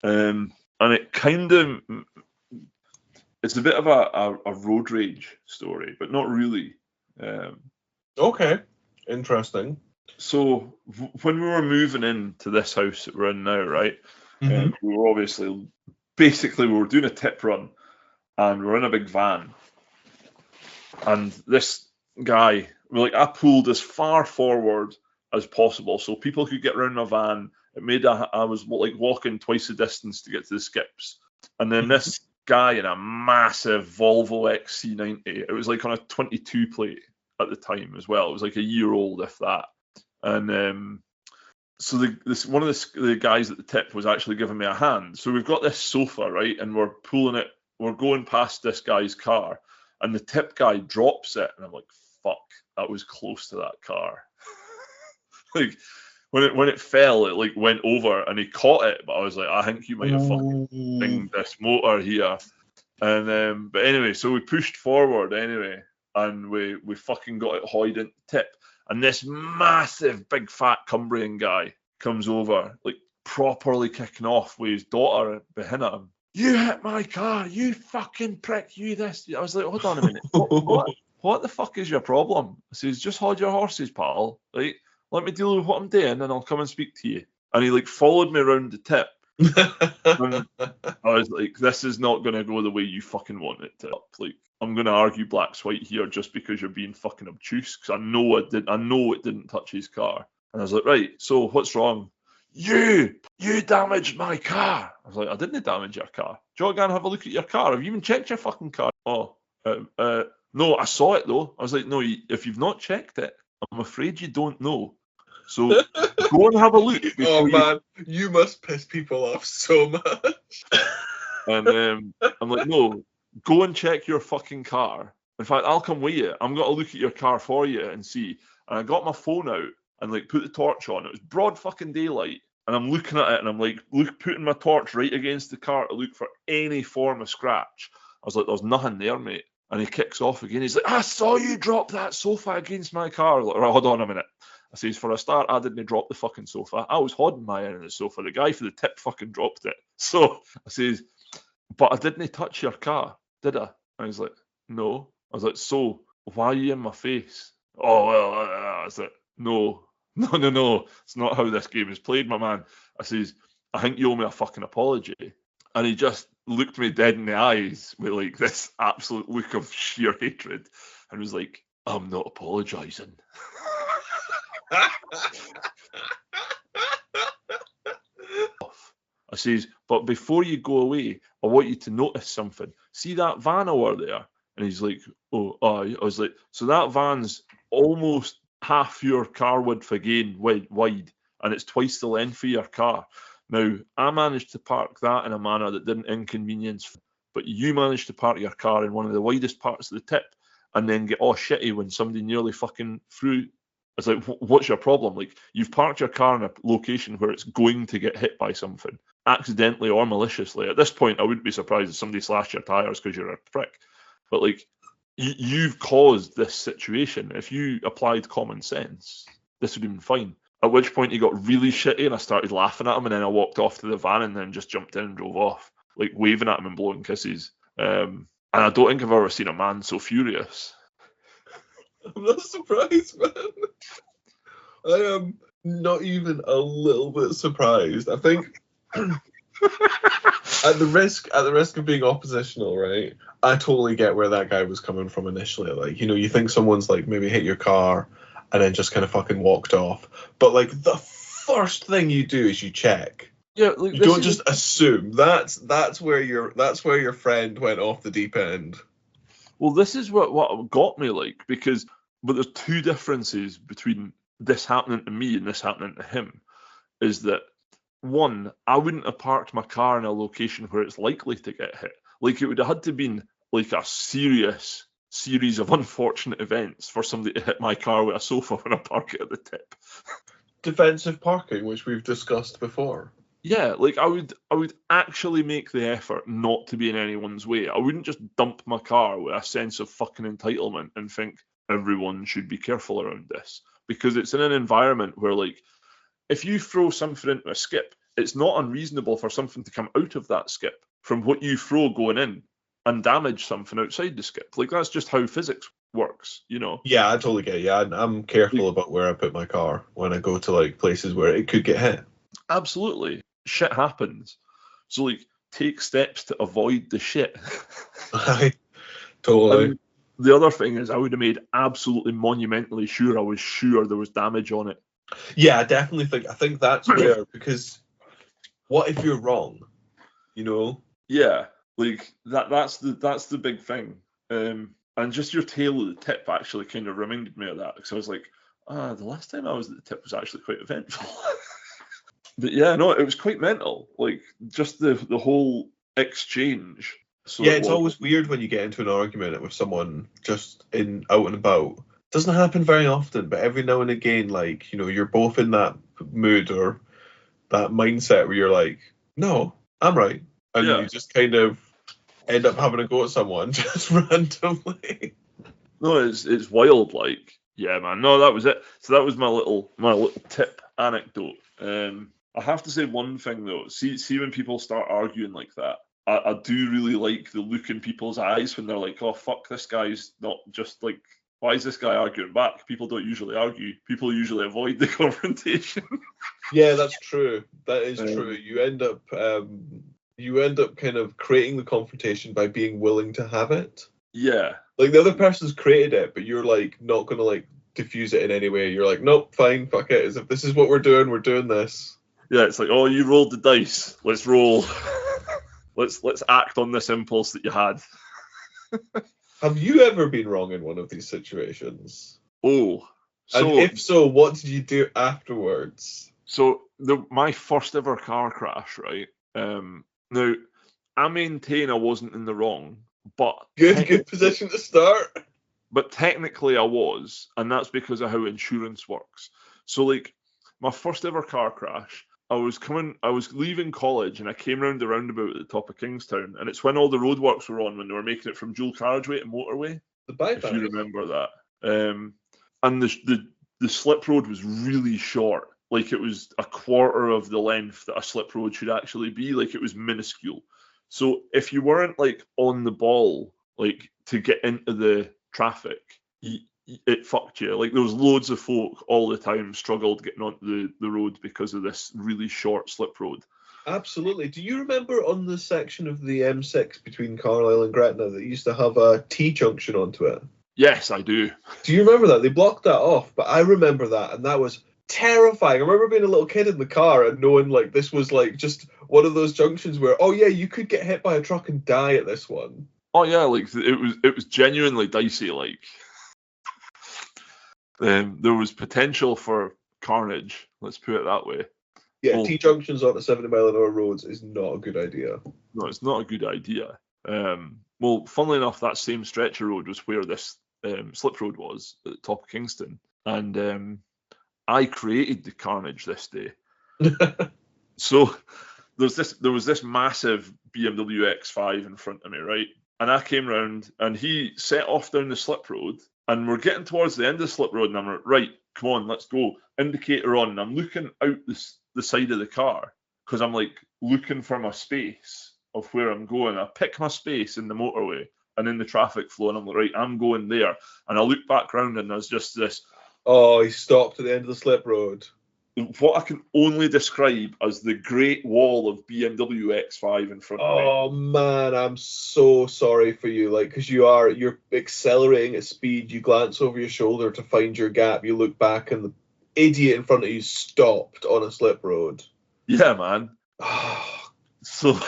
And it kind of, it's a bit of a road rage story, but not really. Okay, interesting. So when we were moving into this house that we're in now, right, we were we were doing a tip run, and we're in a big van, and this guy, I pulled as far forward as possible so people could get around my van. It made I was like walking twice the distance to get to the skips, and then this guy in a massive Volvo XC90, it was like on a 22 plate at the time as well. It was like a year old, if that. And so one of the guys at the tip was actually giving me a hand. So we've got this sofa, right, and we're pulling it. We're going past this guy's car, and the tip guy drops it, and I'm like, "Fuck, that was close to that car." Like when it fell, it like went over, and he caught it. But I was like, I think you might have fucking dinged this motor here. And but anyway, so we pushed forward anyway, and we fucking got it hoid into the tip. And this massive, big, fat Cumbrian guy comes over, like properly kicking off with his daughter behind him. you hit my car, you fucking prick, you this. I was like, hold on a minute, what the fuck is your problem? I says, just hold your horses, pal. Like, let me deal with what I'm doing, and I'll come and speak to you. And he like followed me around the tip. And I was like, this is not going to go the way you fucking want it to. Like, I'm going to argue black's white here just because you're being fucking obtuse, because I know it didn't touch his car. And I was like, right, so what's wrong? You damaged my car. I was like, I didn't damage your car. Do you want to go and have a look at your car? Have you even checked your fucking car? Oh, no, I saw it though. I was like, no, if you've not checked it, I'm afraid you don't know. So go and have a look. Oh man, you must piss people off so much. And I'm like, no, go and check your fucking car. In fact, I'll come with you. I'm going to look at your car for you and see. And I got my phone out and like put the torch on. It was broad fucking daylight. And I'm looking at it and I'm like, putting my torch right against the car to look for any form of scratch. I was like, there's nothing there, mate. And he kicks off again. He's like, I saw you drop that sofa against my car. Like, right, hold on a minute. I says, for a start, I didn't drop the fucking sofa. I was holding my end of the sofa. The guy for the tip fucking dropped it. So I says, but I didn't touch your car, did I? And he's like, no. I was like, so why are you in my face? Oh, well, I was like, no. It's not how this game is played, my man. I says, I think you owe me a fucking apology. And he just looked me dead in the eyes with like this absolute look of sheer hatred and was like, I'm not apologising. I says, but before you go away, I want you to notice something. See that van over there? And he's like, oh, I was like, so that van's almost half your car width again wide, and it's twice the length of your car. Now, I managed to park that in a manner that didn't inconvenience, but you managed to park your car in one of the widest parts of the tip and then get all shitty when somebody nearly fucking threw. It's like, what's your problem? Like, you've parked your car in a location where it's going to get hit by something, accidentally or maliciously. At this point, I wouldn't be surprised if somebody slashed your tyres because you're a prick. But, like, you've caused this situation. If you applied common sense, this would have been fine. At which point he got really shitty and I started laughing at him, and then I walked off to the van and then just jumped in and drove off, like waving at him and blowing kisses. And I don't think I've ever seen a man so furious. I'm not surprised, man. I am not even a little bit surprised. I think at the risk of being oppositional, right? I totally get where that guy was coming from initially. Like, you know, you think someone's like maybe hit your car and then just kind of fucking walked off. But like the first thing you do is you check. Yeah, like, you don't just assume. That's where your friend went off the deep end. Well, this is what got me, like, but there's two differences between this happening to me and this happening to him. Is that one, I wouldn't have parked my car in a location where it's likely to get hit. Like, it would have had to been like a serious series of unfortunate events for somebody to hit my car with a sofa when I park it at the tip. Defensive parking, which we've discussed before. Yeah, like I would actually make the effort not to be in anyone's way. I wouldn't just dump my car with a sense of fucking entitlement and think everyone should be careful around this. Because it's in an environment where, like, if you throw something into a skip, it's not unreasonable for something to come out of that skip from what you throw going in and damage something outside the skip. Like, that's just how physics works, you know? Yeah, I totally get it. Yeah, I'm careful about where I put my car when I go to, like, places where it could get hit. Absolutely. Shit happens. So, like, take steps to avoid the shit. Totally. And the other thing is I would have made absolutely monumentally sure I was sure there was damage on it. Yeah, I definitely think. I think that's where, because what if you're wrong? You know? Yeah, like that's the big thing. And just your tale of the tip actually kind of reminded me of that, because I was like, the last time I was at the tip was actually quite eventful. But yeah, no, it was quite mental. Like, just the whole exchange. So yeah, it's always weird when you get into an argument with someone just out and about. Doesn't happen very often, but every now and again, like, you know, you're both in that mood or that mindset where you're like, no, I'm right. And you just kind of end up having a go at someone just randomly. No, it's wild. Like, yeah, man. No, that was it. So that was my little tip anecdote. I have to say one thing though. See when people start arguing like that, I do really like the look in people's eyes when they're like, oh, fuck, this guy's not just like, why is this guy arguing back? People don't usually argue. People usually avoid the confrontation. Yeah, that's true. That is true. You end up kind of creating the confrontation by being willing to have it. Yeah. Like the other person's created it, but you're like not gonna like diffuse it in any way. You're like, nope, fine, fuck it. As if this is what we're doing this. Yeah, it's like, oh, you rolled the dice. Let's roll. Let's act on this impulse that you had. Have you ever been wrong in one of these situations? Oh. And if so, what did you do afterwards? So my first ever car crash, right? Now, I maintain I wasn't in the wrong, but good position to start. But technically I was, and that's because of how insurance works. So like my first ever car crash, I was leaving college and I came round the roundabout at the top of Kingstown, and it's when all the roadworks were on, when they were making it from dual carriageway to motorway. The bypass. If you remember that. And the slip road was really short. Like it was a quarter of the length that a slip road should actually be. Like it was minuscule. So if you weren't like on the ball, like to get into the traffic, it fucked you. Like there was loads of folk all the time struggled getting onto the road because of this really short slip road. Absolutely. Do you remember on the section of the M6 between Carlisle and Gretna that used to have a T-junction onto it? Yes, I do. Do you remember that? They blocked that off, but I remember that, and that was terrifying. I remember being a little kid in the car and knowing like this was like just one of those junctions where, oh yeah, you could get hit by a truck and die at this one. Oh yeah, like it was genuinely dicey. Like there was potential for carnage. Let's put it that way. Yeah, T-junctions on the 70-mile-an-hour roads is not a good idea. No, it's not a good idea. Well, funnily enough, that same stretch of road was where this slip road was at the top of Kingston, and I created the carnage this day. So there was this massive BMW X5 in front of me, right? And I came round, and he set off down the slip road, and we're getting towards the end of the slip road, and I'm like, right, come on, let's go. Indicator on, and I'm looking out the side of the car, because I'm like looking for my space of where I'm going. I pick my space in the motorway and in the traffic flow, and I'm like, right, I'm going there. And I look back round, and there's just this. Oh, he stopped at the end of the slip road. What I can only describe as the Great Wall of BMW X5 in front of me. Oh man, I'm so sorry for you. Like, because you're accelerating at speed. You glance over your shoulder to find your gap. You look back, and the idiot in front of you stopped on a slip road. Yeah, man. So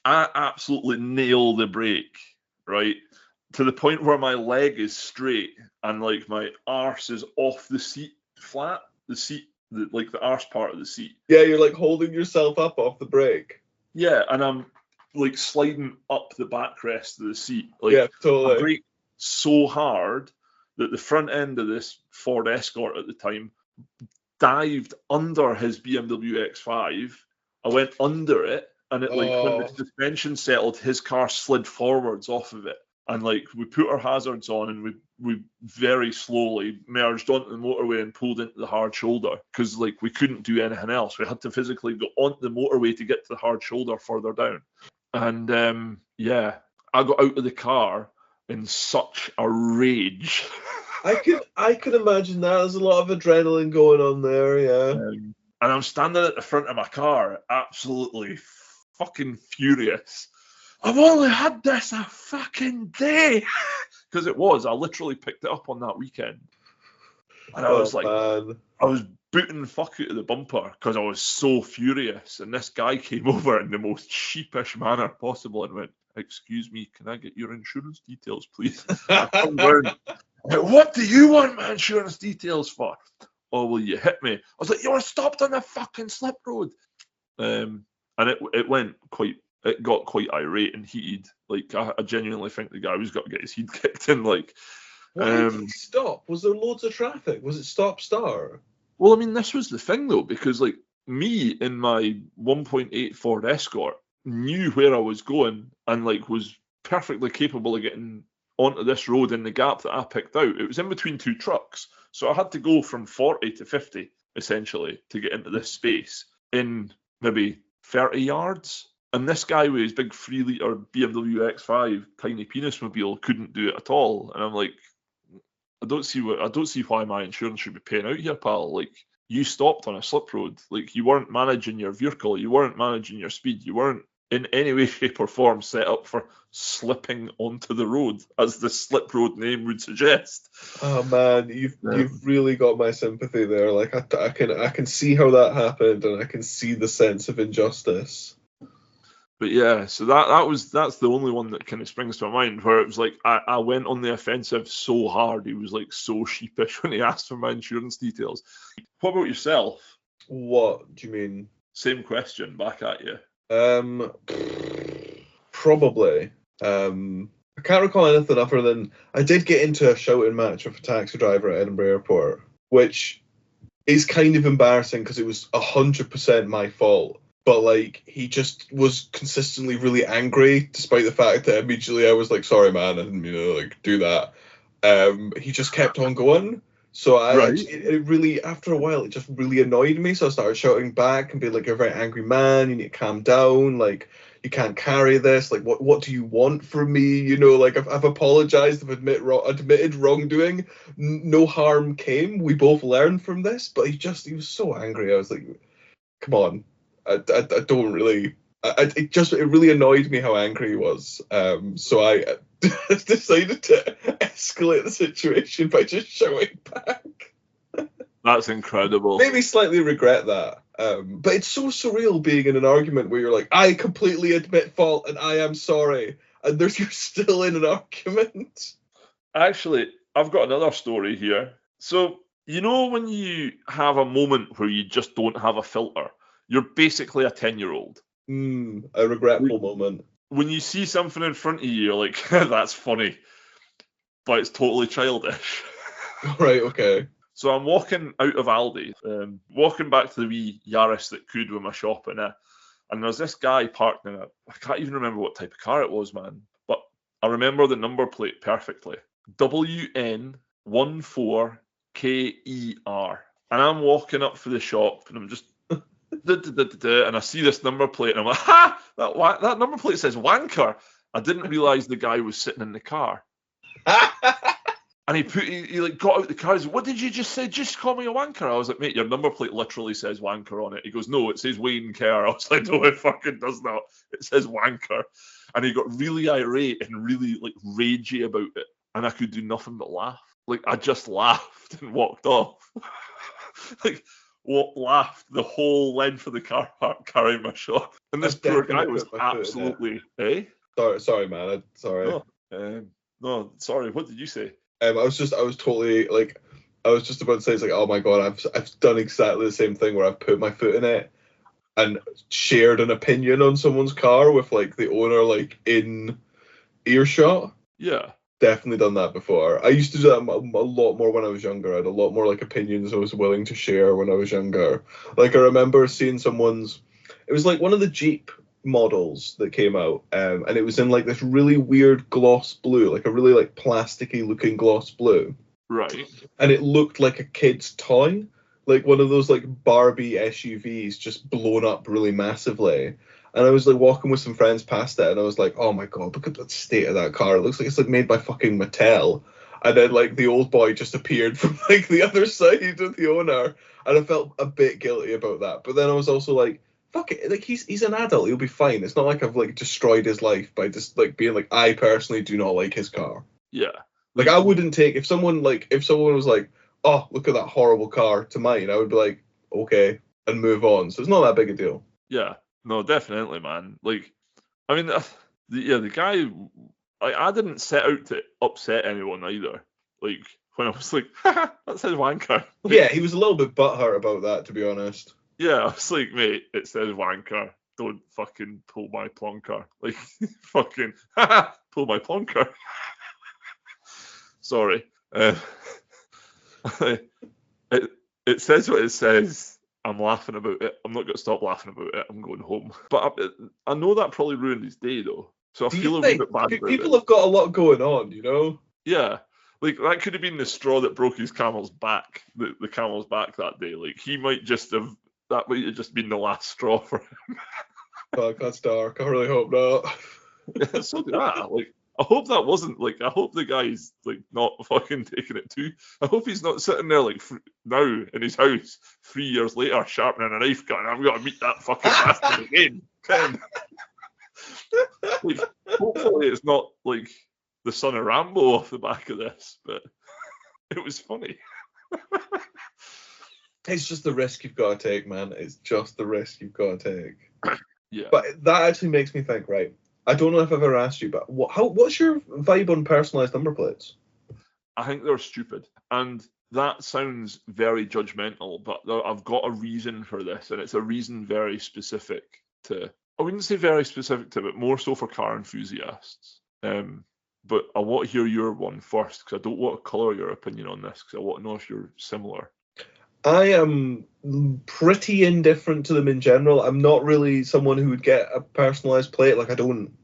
I absolutely nail the brake, right? To the point where my leg is straight and like my arse is off the seat flat, like the arse part of the seat. Yeah, you're like holding yourself up off the brake. Yeah, and I'm like sliding up the backrest of the seat. Like, yeah, totally. I brake so hard that the front end of this Ford Escort at the time dived under his BMW X5. I went under it, and it like when the suspension settled, his car slid forwards off of it. And like we put our hazards on, and we very slowly merged onto the motorway and pulled into the hard shoulder, because like we couldn't do anything else. We had to physically go onto the motorway to get to the hard shoulder further down. And yeah, I got out of the car in such a rage. I could imagine that. There's a lot of adrenaline going on there, yeah. And I'm standing at the front of my car, absolutely fucking furious. I've only had this a fucking day. Because it was. I literally picked it up on that weekend. And I was like, man. I was booting fuck out of the bumper because I was so furious. And this guy came over in the most sheepish manner possible and went, excuse me, can I get your insurance details, please? I come down. What do you want my insurance details for? Oh, well, you hit me. I was like, you were stopped on the fucking slip road. And it got quite irate and heated. Like, I genuinely think the guy was got to get his head kicked in. Like, why did he stop? Was there loads of traffic? Was it stop-start? Well, I mean, this was the thing, though, because, like, me in my 1.8 Ford Escort knew where I was going and, like, was perfectly capable of getting onto this road in the gap that I picked out. It was in between two trucks, so I had to go from 40 to 50, essentially, to get into this space in maybe 30 yards. And this guy with his big 3-litre BMW X5 tiny penis mobile couldn't do it at all. And I'm like, I don't see why my insurance should be paying out here, pal. Like, you stopped on a slip road. Like, you weren't managing your vehicle. You weren't managing your speed. You weren't in any way, shape, or form set up for slipping onto the road, as the slip road name would suggest. Oh man, you've really got my sympathy there. Like I can see how that happened, and I can see the sense of injustice. But yeah, so that's the only one that kind of springs to my mind, where it was like I went on the offensive so hard. He was like so sheepish when he asked for my insurance details. What about yourself? What do you mean? Same question back at you. Probably. I can't recall anything other than I did get into a shouting match with a taxi driver at Edinburgh Airport, which is kind of embarrassing because it was 100% my fault. But like, he just was consistently really angry, despite the fact that immediately I was like, "Sorry, man, I didn't mean to like do that." He just kept on going. So it really, after a while, it just really annoyed me. So I started shouting back and being like, "You're a very angry man. You need to calm down. Like, you can't carry this. Like, what do you want from me? You know, like I've apologized. I've admitted wrongdoing. No harm came. We both learned from this." But he was so angry. I was like, "Come on." I don't really. It really annoyed me how angry he was. So I decided to escalate the situation by just shouting back. That's incredible. Maybe slightly regret that. But it's so surreal being in an argument where you're like, "I completely admit fault and I am sorry," and you're still in an argument. Actually, I've got another story here. So, you know when you have a moment where you just don't have a filter? You're basically a 10-year-old. A regretful moment. When you see something in front of you, you're like, "That's funny," but it's totally childish. Right, okay. So I'm walking out of Aldi, walking back to the wee Yaris that could with my shopping, and there's this guy parked in I can't even remember what type of car it was, man, but I remember the number plate perfectly. WN14KER. And I'm walking up for the shop, and I'm just and I see this number plate, and I'm like, "Ha! That number plate says wanker." I didn't realise the guy was sitting in the car. And he like got out the car. He's like, "What did you just say? Just call me a wanker." I was like, "Mate, your number plate literally says wanker on it." He goes, "No, it says Wayne Kerr." I was like, "No, it fucking does not. It says wanker." And he got really irate and really like ragey about it. And I could do nothing but laugh. Like, I just laughed and walked off. Laughed the whole length of the car park carrying my shop. And this poor guy was absolutely, Sorry, man. Sorry. No, sorry. What did you say? I was just about to say, it's like, oh my god, I've done exactly the same thing where I've put my foot in it and shared an opinion on someone's car with like the owner like in earshot. Yeah. Definitely done that before. I used to do that a lot more when I was younger. I had a lot more like opinions I was willing to share when I was younger. Like I remember seeing it was like one of the Jeep models that came out, and it was in like this really weird gloss blue, like a really like plasticky looking gloss blue. Right. And it looked like a kid's toy, like one of those like Barbie SUVs just blown up really massively. And I was like walking with some friends past it, and I was like, "Oh my god, look at the state of that car! It looks like it's like made by fucking Mattel." And then like the old boy just appeared from like the other side of the owner, and I felt a bit guilty about that. But then I was also like, "Fuck it, like he's an adult, he'll be fine. It's not like I've like destroyed his life by just like being like, I personally do not like his car." Yeah. Like I wouldn't take if someone was like, "Oh, look at that horrible car," to mine, I would be like, "Okay," and move on. So it's not that big a deal. Yeah. No, definitely, man. Like, I mean, the guy, I didn't set out to upset anyone either. Like, when I was like, "Haha, that says wanker." Like, yeah, he was a little bit butthurt about that, to be honest. Yeah, I was like, "Mate, it says wanker. Don't fucking pull my plonker." Like, fucking, pull my plonker. Sorry. It says what it says. I'm laughing about it. I'm not going to stop laughing about it. I'm going home. But I know that probably ruined his day, though. So I feel a wee bit bad about it. People have got a lot going on, you know? Yeah. Like, that could have been the straw that broke his camel's back, the camel's back that day. Like, that might have just been the last straw for him. Fuck, that's dark. I really hope not. So like, I hope that wasn't like. I hope the guy's like not fucking taking it too. I hope he's not sitting there like now in his house 3 years later sharpening a knife, going, "I've got to meet that fucking bastard again." Like, hopefully it's not like the son of Rambo off the back of this, but it was funny. It's just the risk you've got to take, man. It's just the risk you've got to take. Yeah. But that actually makes me think, right? I don't know if I've ever asked you, but what's your vibe on personalised number plates? I think they're stupid. And that sounds very judgmental, but I've got a reason for this, and it's a reason very specific to, I wouldn't say very specific to, but more so for car enthusiasts. But I want to hear your one first, because I don't want to colour your opinion on this, because I want to know if you're similar. I am pretty indifferent to them in general. I'm not really someone who would get a personalised plate. Like, I don't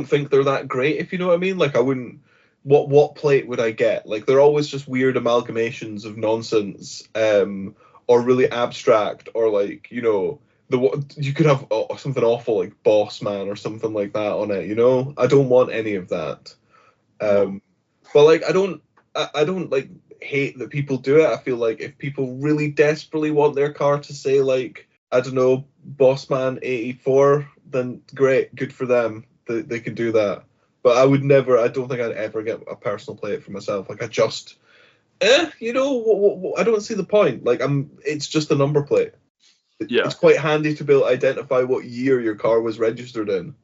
think they're that great, if you know what I mean. Like, I wouldn't. What plate would I get? Like, they're always just weird amalgamations of nonsense, or really abstract, or like, you know, you could have something awful like Boss Man or something like that on it. You know, I don't want any of that. But like, I don't like hate that people do it. I feel like if people really desperately want their car to say, like, I don't know, Bossman 84, then great, good for them. They can do that. But I don't think I'd ever get a personal plate for myself. Like, I just, you know, I don't see the point. Like, it's just a number plate. Yeah. It's quite handy to be able to identify what year your car was registered in.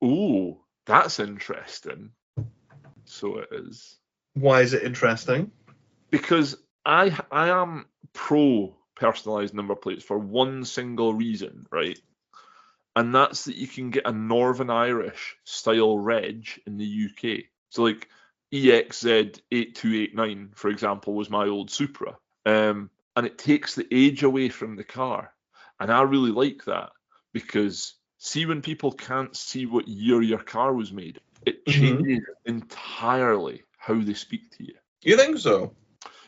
Ooh, that's interesting. So it is. Why is it interesting? Because I am pro personalised number plates for one single reason, right? And that's that you can get a Northern Irish style reg in the UK. So like EXZ8289, for example, was my old Supra. And it takes the age away from the car. And I really like that, because see, when people can't see what year your car was made, it changes entirely how they speak to you. You think so?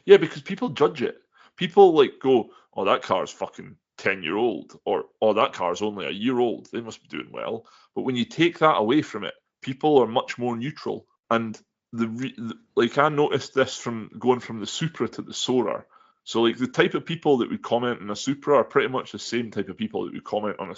Yeah, because people judge it. People like go, "Oh, that car's fucking 10-year-old," or "Oh, that car's only a year old. They must be doing well." But when you take that away from it, people are much more neutral. And like, I noticed this from going from the Supra to the Soarer. So like, the type of people that would comment on a Supra are pretty much the same type of people that would comment on a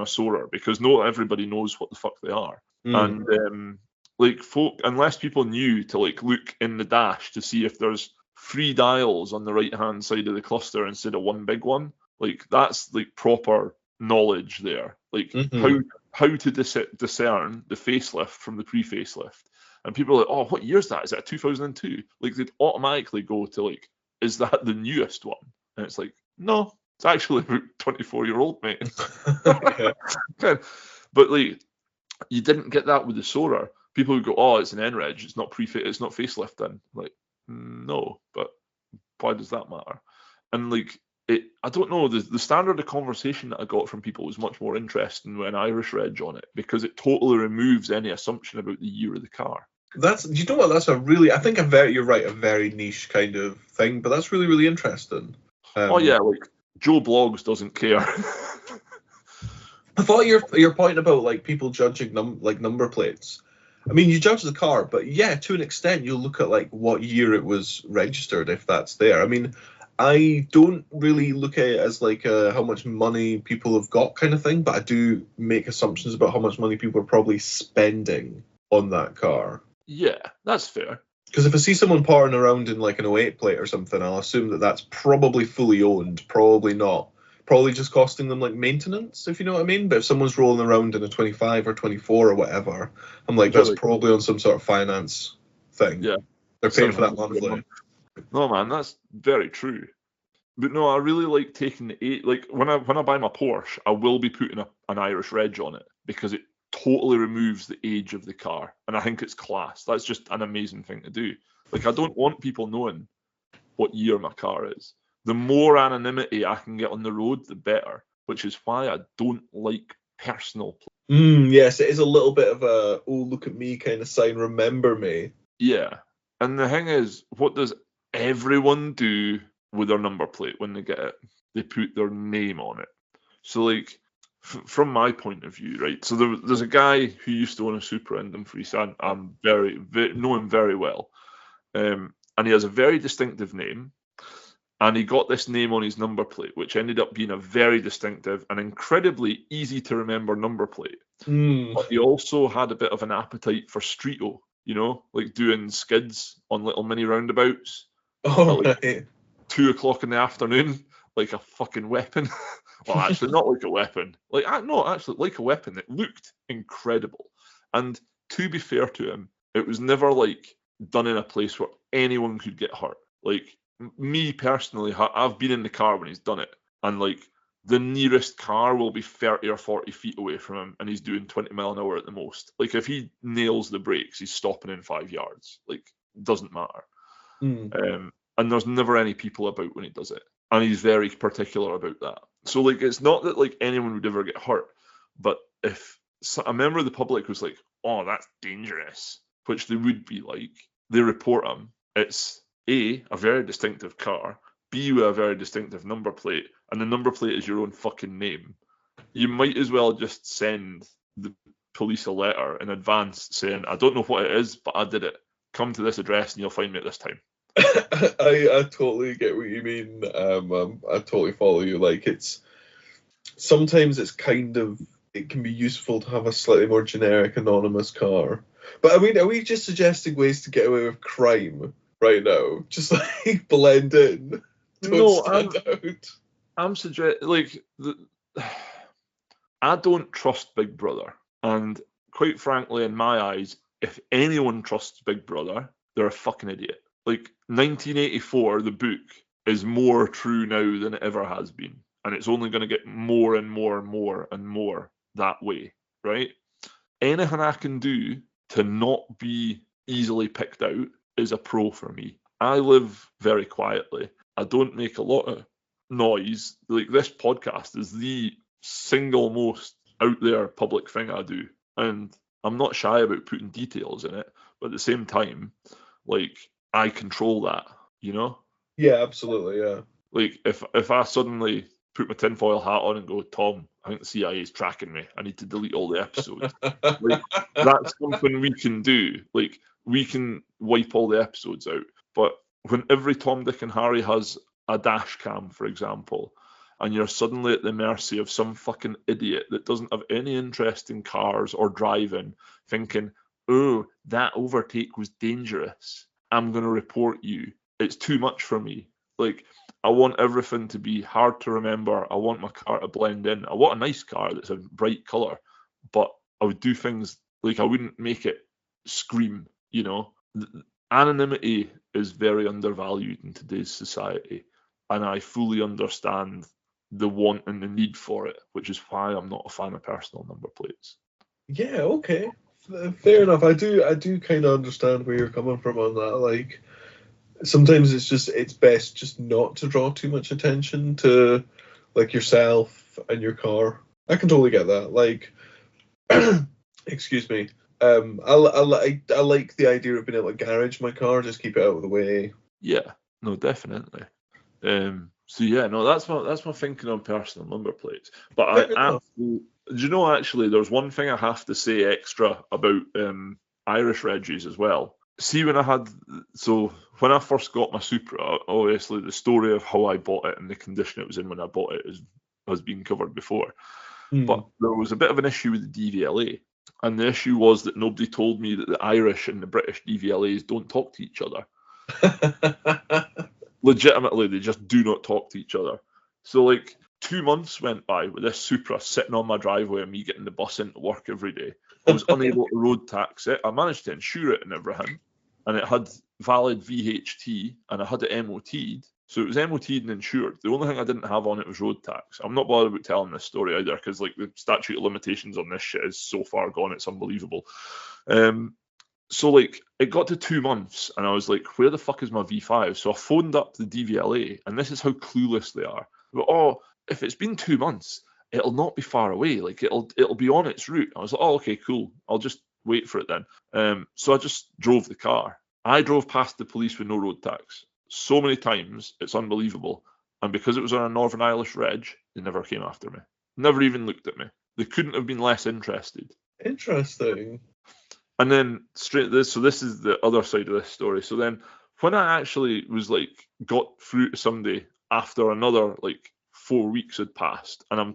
Soarer, because not everybody knows what the fuck they are. And like, unless people knew to like look in the dash to see if there's 3 dials on the right hand side of the cluster instead of one big one, like, that's like proper knowledge there. Like, how to discern the facelift from the pre-facelift. And people are like, "Oh, what year's that? Is that 2002? Like, they'd automatically go to like, "Is that the newest one?" And it's like, no, it's actually about 24-year-old, mate. But like, you didn't get that with the Soarer. People would go, "Oh, it's an N-Reg, it's not facelift then." Like, no, but why does that matter? And like, I don't know, the standard of conversation that I got from people was much more interesting with an Irish reg on it, because it totally removes any assumption about the year of the car. You know what? That's a really, I think you're right, a very niche kind of thing, but that's really, really interesting. Oh yeah, like Joe Blogs doesn't care. I thought your point about like people judging number plates. I mean, you judge the car, but yeah, to an extent, you'll look at like what year it was registered, if that's there. I mean, I don't really look at it as like how much money people have got kind of thing, but I do make assumptions about how much money people are probably spending on that car. Yeah, that's fair. Because if I see someone powering around in like an 08 plate or something, I'll assume that that's probably fully owned, probably not. Probably just costing them like maintenance, if you know what I mean. But if someone's rolling around in a 25 or 24 or whatever, I'm like, that's probably on some sort of finance thing. Yeah. They're paying for that monthly. No, man, that's very true. But no, I really like taking like when I buy my Porsche, I will be putting an Irish reg on it, because it totally removes the age of the car, and I think it's class. That's just an amazing thing to do. Like, I don't want people knowing what year my car is. The more anonymity I can get on the road, the better, which is why I don't like personal plates. Yes, it is a little bit of a, oh, look at me kind of sign, remember me. Yeah. And the thing is, what does everyone do with their number plate when they get it? They put their name on it. So like, from my point of view, right? So there's a guy who used to own a Supra in Dumfries. I'm very know him very well, and he has a very distinctive name. And he got this name on his number plate, which ended up being a very distinctive and incredibly easy to remember number plate. But he also had a bit of an appetite for streeto, like doing skids on little mini roundabouts. Oh, at like right. 2 o'clock in the afternoon, like a fucking weapon. Well, actually, not like a weapon. Actually, like a weapon. It looked incredible. And to be fair to him, it was never like done in a place where anyone could get hurt. Like, me personally, I've been in the car when he's done it, and like the nearest car will be 30 or 40 feet away from him, and he's doing 20 mile an hour at the most. Like, if he nails the brakes, he's stopping in 5 yards. Like, doesn't matter. And there's never any people about when he does it, and he's very particular about that. So like, it's not that like anyone would ever get hurt, but if a member of the public was like, "Oh, that's dangerous," which they would be like, they report him. It's A, a very distinctive car, B, with a very distinctive number plate, and the number plate is your own fucking name. You might as well just send the police a letter in advance saying, "I don't know what it is, but I did it. Come to this address and you'll find me at this time." I totally get what you mean. I totally follow you. Like, sometimes it can be useful to have a slightly more generic anonymous car. But I mean, are we just suggesting ways to get away with crime right now? Just like blend in, don't stand out. I'm suggesting I don't trust Big Brother, and quite frankly, in my eyes, if anyone trusts Big Brother, they're a fucking idiot. Like, 1984, the book, is more true now than it ever has been. And it's only going to get more and more and more and more that way, right? Anything I can do to not be easily picked out is a pro for me. I live very quietly. I don't make a lot of noise. Like, this podcast is the single most out there public thing I do. And I'm not shy about putting details in it. But at the same time, like, I control that, Yeah, absolutely, yeah. Like, if I suddenly put my tinfoil hat on and go, "Tom, I think the CIA is tracking me. I need to delete all the episodes." Like, that's something we can do. Like, we can wipe all the episodes out. But when every Tom, Dick, and Harry has a dash cam, for example, and you're suddenly at the mercy of some fucking idiot that doesn't have any interest in cars or driving, thinking, "Oh, that overtake was dangerous. I'm going to report you." It's too much for me. Like, I want everything to be hard to remember. I want my car to blend in. I want a nice car that's a bright colour, but I would do things like, I wouldn't make it scream, Anonymity is very undervalued in today's society, and I fully understand the want and the need for it, which is why I'm not a fan of personal number plates. Yeah, okay. Fair enough. I do kind of understand where you're coming from on that. Like, sometimes it's best just not to draw too much attention to, like, yourself and your car. I can totally get that. Like, excuse me. I like the idea of being able to garage my car, just keep it out of the way. Yeah, no, definitely. So yeah, no, that's my thinking on personal number plates. But actually, there's one thing I have to say extra about Irish reggies as well. See, when I first got my Supra, obviously the story of how I bought it and the condition it was in when I bought it has been covered before. But there was a bit of an issue with the DVLA, and the issue was that nobody told me that the Irish and the British DVLAs don't talk to each other. Legitimately, they just do not talk to each other. So like 2 months went by with this Supra sitting on my driveway and me getting the bus into work every day. I was unable to road tax it. I managed to insure it and everything, and it had valid VHT, and I had it MOT'd. So it was MOT'd and insured. The only thing I didn't have on it was road tax. I'm not bothered about telling this story either, because like the statute of limitations on this shit is so far gone, it's unbelievable. So like it got to 2 months and I was like, where the fuck is my V5? So I phoned up the DVLA, and this is how clueless they are. But, "Oh, if it's been 2 months, it'll not be far away. Like it'll be on its route." I was like, "Oh, okay, cool. I'll just wait for it then." So I just drove the car. I drove past the police with no road tax so many times, it's unbelievable. And because it was on a Northern Irish reg, they never came after me. Never even looked at me. They couldn't have been less interested. Interesting. And then so this is the other side of this story. So then when I actually was like got through to somebody after another like 4 weeks had passed, and I'm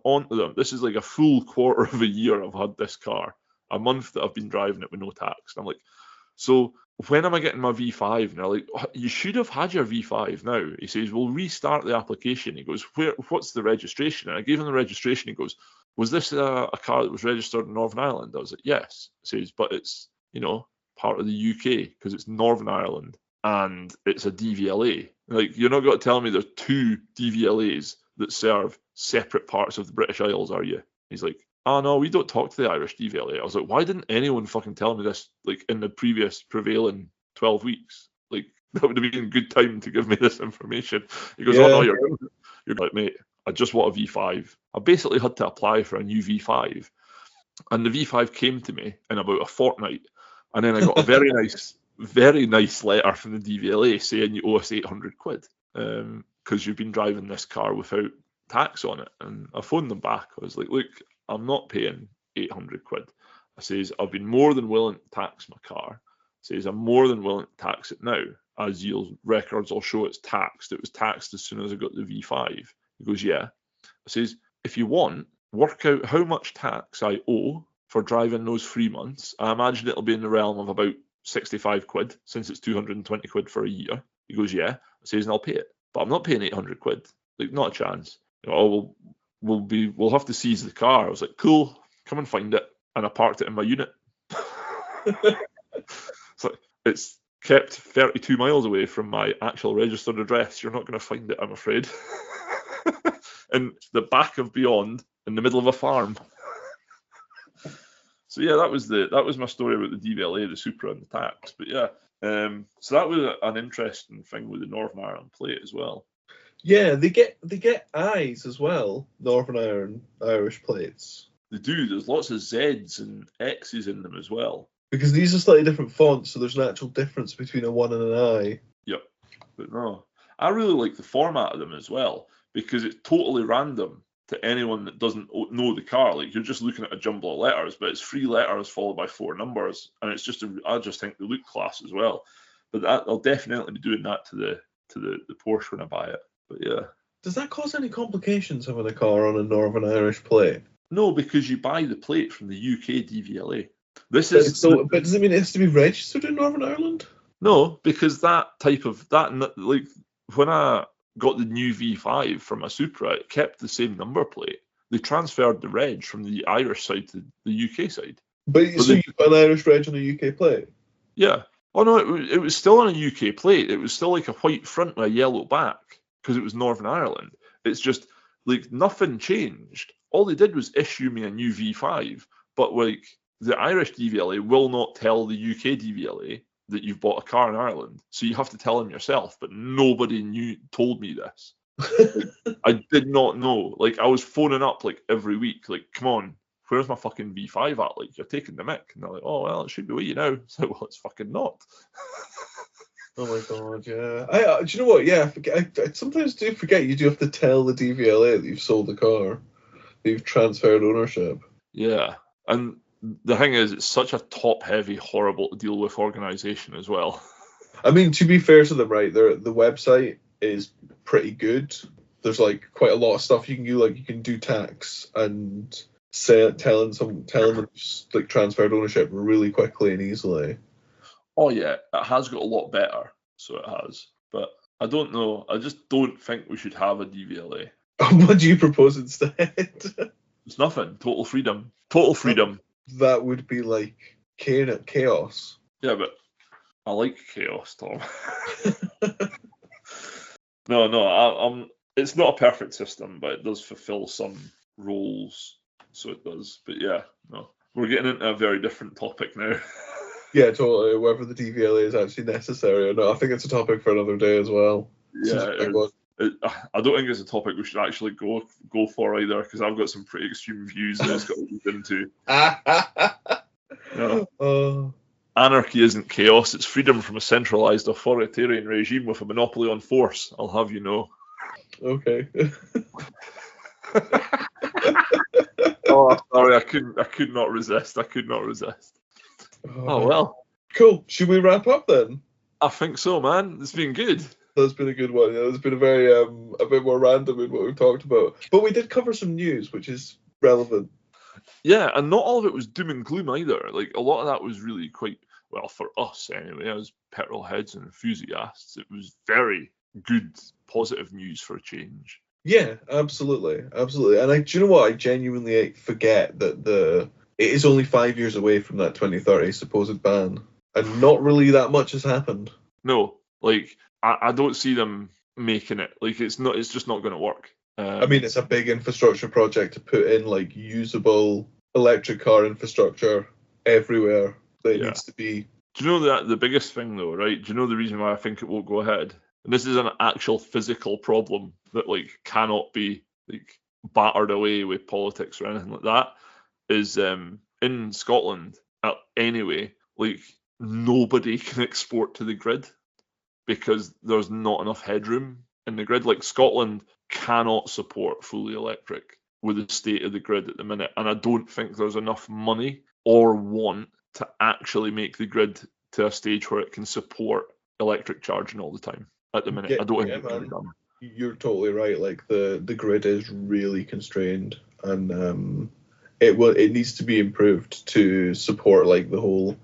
on to them. This is like a full quarter of a year I've had this car, a month that I've been driving it with no tax. And I'm like, so when am I getting my V5? And they're like, oh, you should have had your V5 now. He says, we'll restart the application. He goes, what's the registration? And I gave him the registration. He goes, was this a car that was registered in Northern Ireland? I was like, yes. He says, but it's, part of the UK because it's Northern Ireland and it's a DVLA. Like, you're not going to tell me there's 2 DVLAs that serve separate parts of the British Isles, are you? He's like, oh no, we don't talk to the Irish DVLA. I was like, why didn't anyone fucking tell me this, like, in the previous prevailing 12 weeks? Like, that would have been a good time to give me this information. He goes, oh no, you're like, mate, I just want a V5. I basically had to apply for a new V5. And the V5 came to me in about a fortnight. And then I got a very nice letter from the DVLA saying you owe us 800 quid because you've been driving this car without tax on it. And I phoned them back. I was like, look, I'm not paying 800 quid. I says, I've been more than willing to tax my car. I says, I'm more than willing to tax it now. As your records will show, it's taxed. It was taxed as soon as I got the V5. He goes, yeah. I says, if you want, work out how much tax I owe for driving those 3 months. I imagine it'll be in the realm of about 65 quid, since it's 220 quid for a year. He goes, yeah. I says, and I'll pay it. But I'm not paying 800 quid. Like, not a chance. We'll have to seize the car. I was like, cool, come and find it. And I parked it in my unit. It's kept 32 miles away from my actual registered address. You're not going to find it, I'm afraid. In the back of beyond, in the middle of a farm. So yeah, that was my story about the DVLA, the Supra, and the tax. But yeah, so that was an interesting thing with the Northern Ireland plate as well. Yeah, they get I's as well, Northern Irish plates. They do. There's lots of Z's and X's in them as well. Because these are slightly different fonts, so there's an actual difference between a 1 and an I. Yep. But no, I really like the format of them as well, because it's totally random to anyone that doesn't know the car. Like, you're just looking at a jumble of letters, but it's 3 letters followed by 4 numbers, and it's just I just think they look class as well. But I'll definitely be doing that to the Porsche when I buy it. But yeah. Does that cause any complications having a car on a Northern Irish plate? No, because you buy the plate from the UK DVLA. But does it mean it has to be registered in Northern Ireland? No, because that like when I got the new V5 from my Supra, it kept the same number plate. They transferred the reg from the Irish side to the UK side. But so you put an Irish reg on a UK plate? Yeah. Oh no, it was still on a UK plate. It was still like a white front with a yellow back because it was Northern Ireland. It's just like nothing changed. All they did was issue me a new V5, but like the Irish DVLA will not tell the UK DVLA that you've bought a car in Ireland, so you have to tell them yourself. But nobody told me this. I did not know. Like, I was phoning up like every week, like, come on, where's my fucking V5 at? Like, you're taking the mick. And they're like, oh well, it should be with you now. So well, it's fucking not. Oh my god, yeah. Do you know what? Yeah, I sometimes do forget you do have to tell the DVLA that you've sold the car, that you've transferred ownership. Yeah, and the thing is, it's such a top-heavy, horrible to deal with organisation as well. I mean, to be fair to them, right, the website is pretty good. There's like quite a lot of stuff you can do. Like, you can do tax and telling them like transferred ownership really quickly and easily. Oh yeah, it has got a lot better. So it has, but I don't know. I just don't think we should have a DVLA. What do you propose instead? It's nothing. Total freedom. Total freedom. That would be like chaos. Yeah, but I like chaos, Tom. No, it's not a perfect system, but it does fulfill some roles. So it does. But yeah, no. We're getting into a very different topic now. Yeah, totally. Whether the DVLA is actually necessary or not, I think it's a topic for another day as well. Yeah, I don't think it's a topic we should actually go for either, because I've got some pretty extreme views that it's got to look into. No. Anarchy isn't chaos, it's freedom from a centralised authoritarian regime with a monopoly on force, I'll have you know. Okay. Oh, sorry, I could not resist. Oh well. Cool. Should we wrap up then? I think so, man. It's been good. That's been a good one. Yeah, it's been a very a bit more random in what we've talked about, but we did cover some news, which is relevant. Yeah, and not all of it was doom and gloom either. Like a lot of that was really quite well for us anyway, as petrol heads and enthusiasts. It was very good, positive news for a change. Yeah, absolutely. And do you know what? I genuinely forget that it is only 5 years away from that 2030 supposed ban, and not really that much has happened. No, like I don't see them making it. Like it's just not going to work. I mean, it's a big infrastructure project to put in like usable electric car infrastructure everywhere that it needs to be. Do you know that the biggest thing though, right? Do you know the reason why I think it won't go ahead? And this is an actual physical problem that like cannot be like battered away with politics or anything like that. Is in Scotland anyway, like nobody can export to the grid because there's not enough headroom in the grid. Like Scotland cannot support fully electric with the state of the grid at the minute, and I don't think there's enough money or want to actually make the grid to a stage where it can support electric charging all the time at the minute. I don't think it can be done. You're totally right. Like the grid is really constrained, and it needs to be improved to support like the whole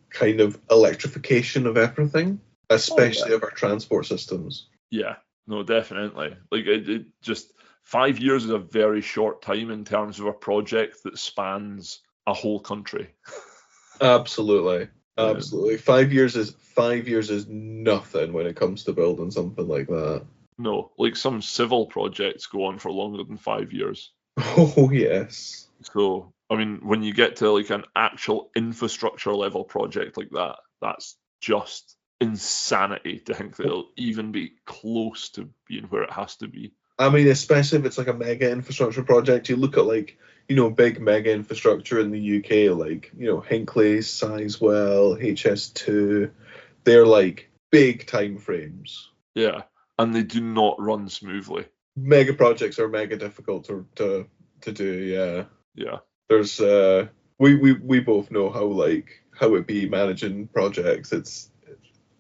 kind of electrification of everything, especially of our transport systems. Yeah, no, definitely. Like it just 5 years is a very short time in terms of a project that spans a whole country. Absolutely. 5 years is nothing when it comes to building something like that. No, like some civil projects go on for longer than 5 years. Oh yes. So I mean, when you get to like an actual infrastructure level project like that, that's just insanity to think that it'll even be close to being where it has to be. I mean, especially if it's like a mega infrastructure project. You look at like, big mega infrastructure in the UK, like, Hinkley, Sizewell, HS2. They're like big time frames. Yeah, and they do not run smoothly. Mega projects are mega difficult to do. Yeah. Yeah. There's we both know how it be managing projects.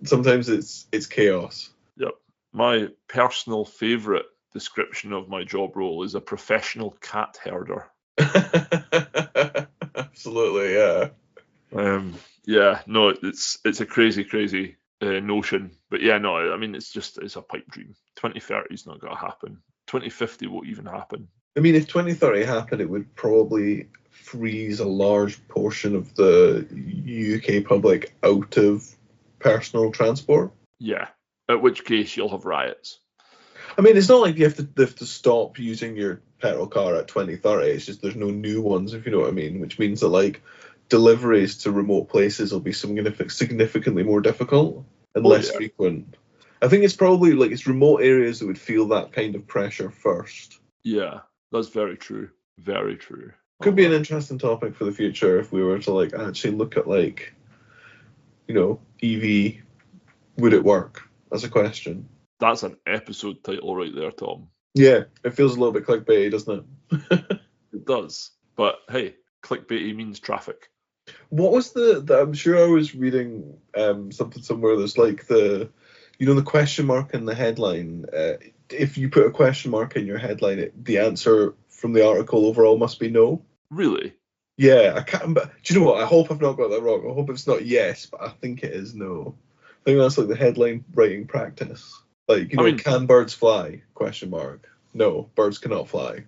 Sometimes it's chaos. Yep. My personal favourite description of my job role is a professional cat herder. Absolutely, yeah. Yeah, no, it's a crazy notion, but yeah, no, I mean it's a pipe dream. 2030 is not going to happen. 2050 won't even happen. I mean, if 2030 happened, it would probably freeze a large portion of the UK public out of personal transport. Yeah, at which case you'll have riots. I mean, it's not like you have to stop using your petrol car at 2030. It's just there's no new ones, if you know what I mean, which means that like deliveries to remote places will be significantly more difficult and less frequent. I think it's probably like it's remote areas that would feel that kind of pressure first. Yeah, that's very true. Very true. Could be an interesting topic for the future if we were to like actually look at like, EV. Would it work as a question? That's an episode title right there, Tom. Yeah, it feels a little bit clickbaity, doesn't it? It does. But hey, clickbaity means traffic. What was I'm sure I was reading something somewhere that's like the question mark in the headline. If you put a question mark in your headline, the answer from the article overall must be no. Really? Yeah, I can't. But do you know what? I hope I've not got that wrong. I hope it's not yes, but I think it is no. I think that's like the headline writing practice. Like, can birds fly? Question mark. No, birds cannot fly.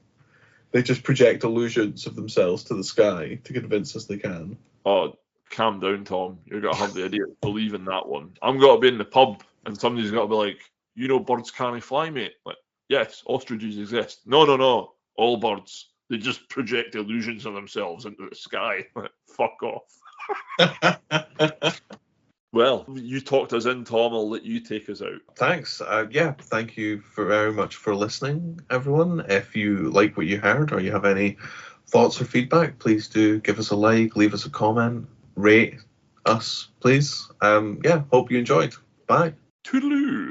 They just project illusions of themselves to the sky to convince us they can. Oh, calm down, Tom. You're going to have the idiot believe in that one. I'm going to be in the pub and somebody's got to be like, birds can't fly, mate. Like, yes, ostriches exist. No. All birds. They just project illusions of themselves into the sky. Like, fuck off. Well, you talked us in, Tom. I'll let you take us out. Thanks. Thank you very much for listening, everyone. If you like what you heard or you have any thoughts or feedback, please do give us a like, leave us a comment, rate us, please. Hope you enjoyed. Bye. Toodaloo.